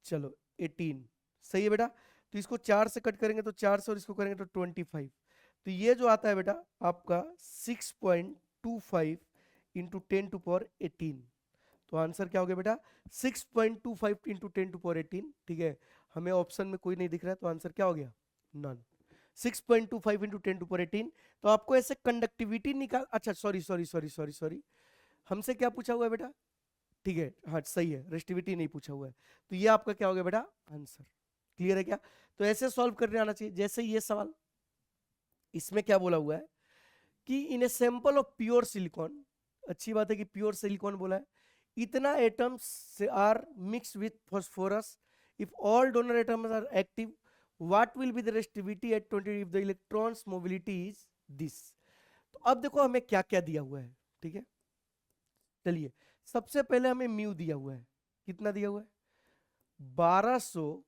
चलो 18, सही है बेटा। तो इसको 4 से कट करेंगे तो 4 से, और इसको करेंगे तो 25। तो ये जो आता है बेटा आपका 6.25 इंटू 10 टू पावर 18। तो आंसर क्या हो गया बेटा, 6.25 इंटू 10 टू पावर 18, ठीक है। हमें ऑप्शन में कोई नहीं दिख रहा है, तो आंसर क्या हो गया, नन। 6.25 into 10 to power 18। तो आपको ऐसे कंडक्टिविटी निकाल, अच्छा sorry sorry sorry sorry sorry, हमसे क्या पूछा हुआ है बेटा, ठीक है, हाँ सही है, रेस्टिविटी नहीं पूछा हुआ है। तो ये आपका क्या हो गया बेटा, आंसर। क्लियर है क्या? तो ऐसे सॉल्व करने आना चाहिए। जैसे ये सवाल, इसमें क्या बोला हुआ है कि in a sample of pure silicon, अच्छी बात है कि प्योर सिलिकॉन बोला है, इतना atoms are mix with phosphorus, if all donor atoms are active, what will be the resistivity at 20 if the electrons mobility is this. तो अब देखो हमें क्या क्या दिया हुआ है, ठीक है। चलिए सबसे पहले हमें म्यू दिया हुआ है, कितना दिया हुआ है, 1200,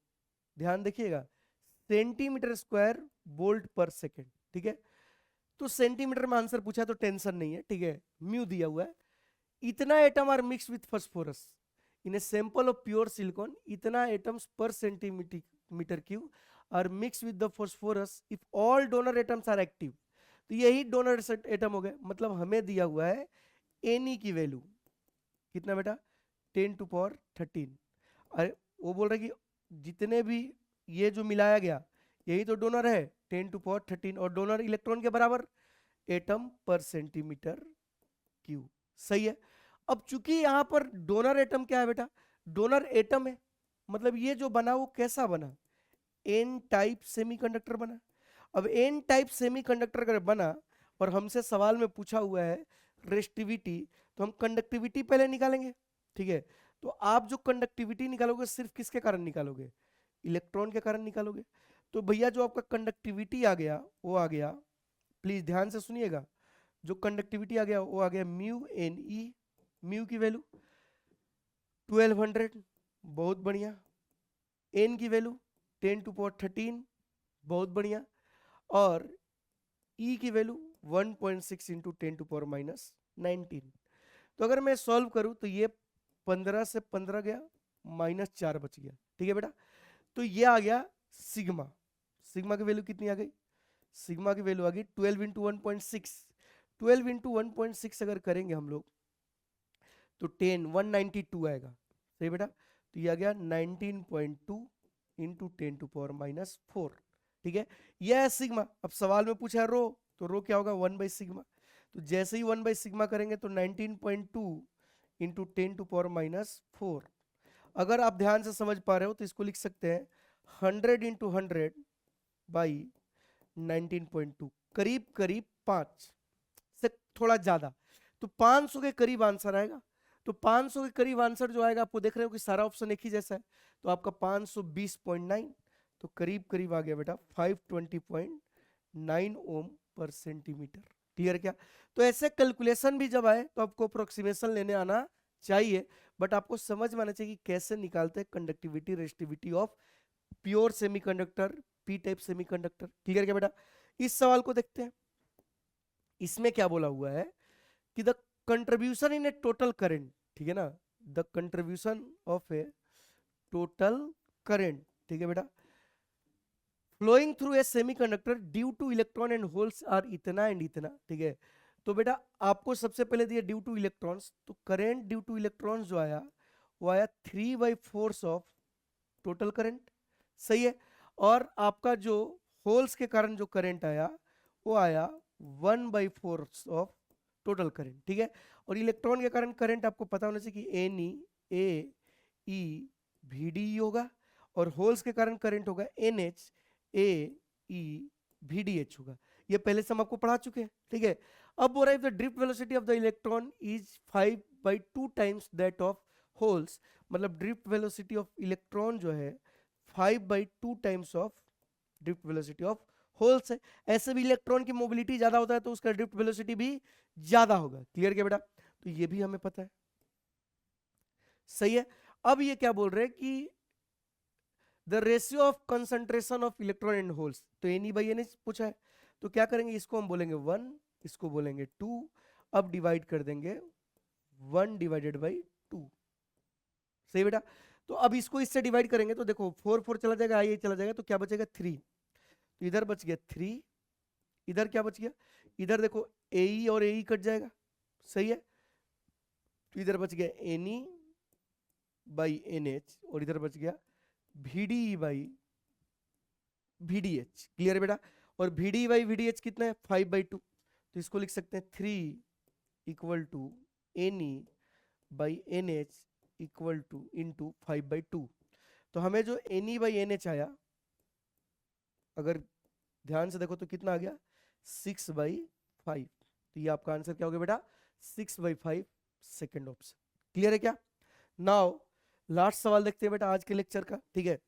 ध्यान देखिएगा, सेंटीमीटर स्क्वायर वोल्ट पर सेकेंड, ठीक है। तो सेंटीमीटर में आंसर पूछा तो टेंशन नहीं है, ठीक है। म्यू दिया हुआ है, इतना atom are mix with phosphorus in a sample of pure silicon, इतना atoms per centimetre cube are mix with the phosphorus if all donor atoms are active. तो यही डोनर एटम हो गए, मतलब हमें दिया हुआ है एनी की वैल्यू कितना बेटा, 10 टू पावर 13। अरे वो बोल रहे कि जितने भी ये जो मिलाया गया यही तो डोनर है, 10 टू पावर 13, और डोनर इलेक्ट्रॉन के बराबर एटम पर सेंटीमीटर क्यूब, सही है। अब चूंकि यहां पर डोनर एटम क्या है बेटा, डोनर एटम है, मतलब ये जो बना वो कैसा बना, एन टाइप सेमीकंडक्टर बना। अब एन टाइप सेमीकंडक्टर अगर बना और हमसे सवाल में पूछा हुआ है रेस्टिविटी, तो हम कंडक्टिविटी पहले निकालेंगे, ठीक है। तो आप जो कंडक्टिविटी निकालोगे सिर्फ किसके कारण निकालोगे, इलेक्ट्रॉन के कारण निकालोगे। तो भैया जो आपका कंडक्टिविटी आ गया वो आ गया, प्लीज ध्यान से सुनिएगा, जो कंडक्टिविटी आ गया वो आ गया म्यू एन ई, म्यू की वैल्यू 1200, बहुत बढ़िया, n की वैल्यू 10⁻13, बहुत बढ़िया, और e की वैल्यू 1.6 इंटू 10⁻19। तो अगर मैं सॉल्व करूं तो ये 15 से 15 गया, -4 बच गया, ठीक है बेटा। तो ये आ गया सिग्मा। सिग्मा की वैल्यू कितनी आ गई? सिग्मा की वैल्यू आ गई 12 इंटू 1.6। 12 इंटू 1.6 अगर करेंगे हम लोग तो 192 आएगा, सही बेटा। तो ये आ गया 19.2 इंटू 10⁻⁻4, ठीक है। यह है सिग्मा। अब सवाल में पूछा है रो, तो रो क्या होगा? 1/सिग्मा। तो जैसे ही 1/सिग्मा करेंगे तो 19.2 इंटू 10⁻⁻4। अगर आप ध्यान से समझ पा रहे हो तो इसको लिख सकते हैं 100 इंटू 100/19.2, करीब करीब 5 से थोड़ा ज्यादा, तो 500 के करीब आंसर आएगा। तो 500 के करीब आंसर जो आएगा, आपको देख रहे हो कि सारा ऑप्शन एक ही जैसा है, तो आपका 520.9, तो करीब करीब आ गया बेटा 520.9 ओम पर सेंटीमीटर। क्लियर क्या? तो ऐसे कैलकुलेशन भी जब आए तो आपको अप्रोक्सीमेशन लेने आना चाहिए, बट आपको समझ में आना चाहिए कि कैसे निकालते हैं conductivity resistivity of pure semiconductor, P type semiconductor. Clear क्या बेटा? इस सवाल को देखते हैं। इसमें क्या बोला हुआ है कि the contribution in a total current, ठीक है ना, the contribution of a total current, ठीक है बेटा, flowing through a semiconductor due to electron and holes are इतना एंड इतना, ठीक है। तो बेटा आपको सबसे पहले दिया ड्यू टू इलेक्ट्रॉन्स, तो करंट ड्यू टू इलेक्ट्रॉन्स जो आया वो आया 3/4 ऑफ टोटल करंट, सही है। और आपका जो होल्स के कारण जो करंट आया वो आया 1/4 ऑफ टोटल करंट, ठीक है। और इलेक्ट्रॉन के कारण करंट आपको पता होना चाहिए कि n A E V d होगा, और होल्स के कारण करंट होगा n H A E V D h होगा। ये पहले से हम आपको पढ़ा चुके हैं, ठीक है। अब बोल रहा है the drift velocity of the electron is 5/2 times that of holes, मतलब ड्रिफ्ट वेलोसिटी ऑफ इलेक्ट्रॉन जो है 5/2 times of drift velocity of holes है। ऐसे भी इलेक्ट्रॉन की मोबिलिटी ज्यादा होता है तो उसका ड्रिफ्ट वेलोसिटी भी ज्यादा होगा। क्लियर क्या बेटा? तो ये भी हमें पता है, सही है। अब ये क्या बोल रहे हैं कि the ratio of concentration of electron and holes, तो N/N पूछा है, तो क्या करेंगे, इसको हम बोलेंगे 1, इसको बोलेंगे 2, अब डिवाइड कर देंगे 1/2, सही बेटा। तो अब इसको इससे डिवाइड करेंगे तो देखो 4 चला जाएगा, ये चला जाएगा, तो क्या बचेगा 3, तो इधर बच गया 3, इधर क्या बच गया, इधर देखो AE और AE कट जाएगा, सही है। तो इधर बच गया NE/NH, और इधर बच गया VDE/VDH। क्लियर है बेटा? और VDE/VDH कितना है 5/2, तो इसको लिख सकते हैं 3 = NE/NH = 5/2। तो हमें जो NE/NH आया, अगर ध्यान से देखो तो कितना आ गया 6/5, तो ये आपका आंसर क्या हो गया बेटा 6/5, सेकेंड ऑप्शन। क्लियर है क्या? नाउ लास्ट सवाल देखते हैं बेटा आज के लेक्चर का, ठीक है।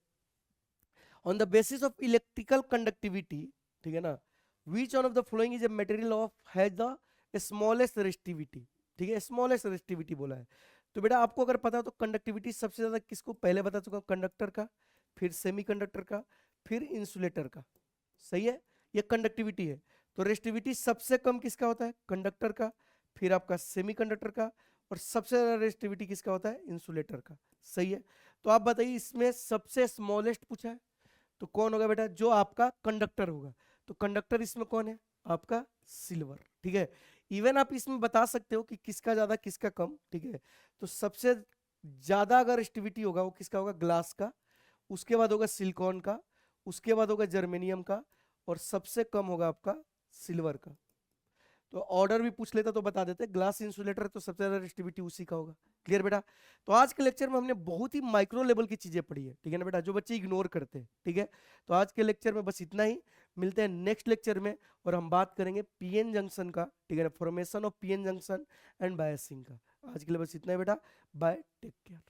On the basis of electrical conductivity, ठीक है ना, which one of the following is a material of has the smallest resistivity, ठीक है, स्मॉलेस्ट रेजिस्टिविटी बोला है। तो बेटा आपको अगर पता हो तो कंडक्टिविटी सबसे ज्यादा किसको पहले बता चुका हूं, कंडक्टर का, फिर सेमीकंडक्टर का, फिर इंसुलेटर का, सही है। ये कंडक्टिविटी है, तो रेजिस्टिविटी सबसे कम किसका होता है, कंडक्टर का, फिर आपका सेमीकंडक्टर का, और सबसे ज्यादा रेजिस्टिविटी किसका होता है, इंसुलेटर का, सही है। तो आप बताइए इसमें सबसे स्मॉलेस्ट पूछा है तो कौन होगा बेटा, जो आपका कंडक्टर होगा। तो कंडक्टर इसमें कौन है, आपका सिल्वर, ठीक है। इवन आप इसमें बता सकते हो कि किसका ज्यादा किसका कम, ठीक है। तो सबसे ज्यादा अगर रेजिस्टिविटी होगा वो किसका होगा, ग्लास का, उसके बाद होगा सिलिकॉन का, उसके बाद होगा जर्मेनियम का, और सबसे कम होगा आपका सिल्वर का। तो ऑर्डर भी पूछ लेता तो बता देते, ग्लास इंसुलेटर तो सबसे ज्यादा रेजिस्टिविटी उसी का होगा। क्लियर बेटा? तो आज के लेक्चर में हमने बहुत ही माइक्रो लेवल की चीजें पढ़ी है, ठीक है ना बेटा, जो बच्चे इग्नोर करते हैं, ठीक है। तो आज के लेक्चर में बस इतना ही, मिलते हैं नेक्स्ट लेक्चर में, और हम बात करेंगे पीएन जंक्शन का, ठीक है ना, formation of PN junction and biasing का। आज के लिए बस इतना ही बेटा, बाय, टेक केयर।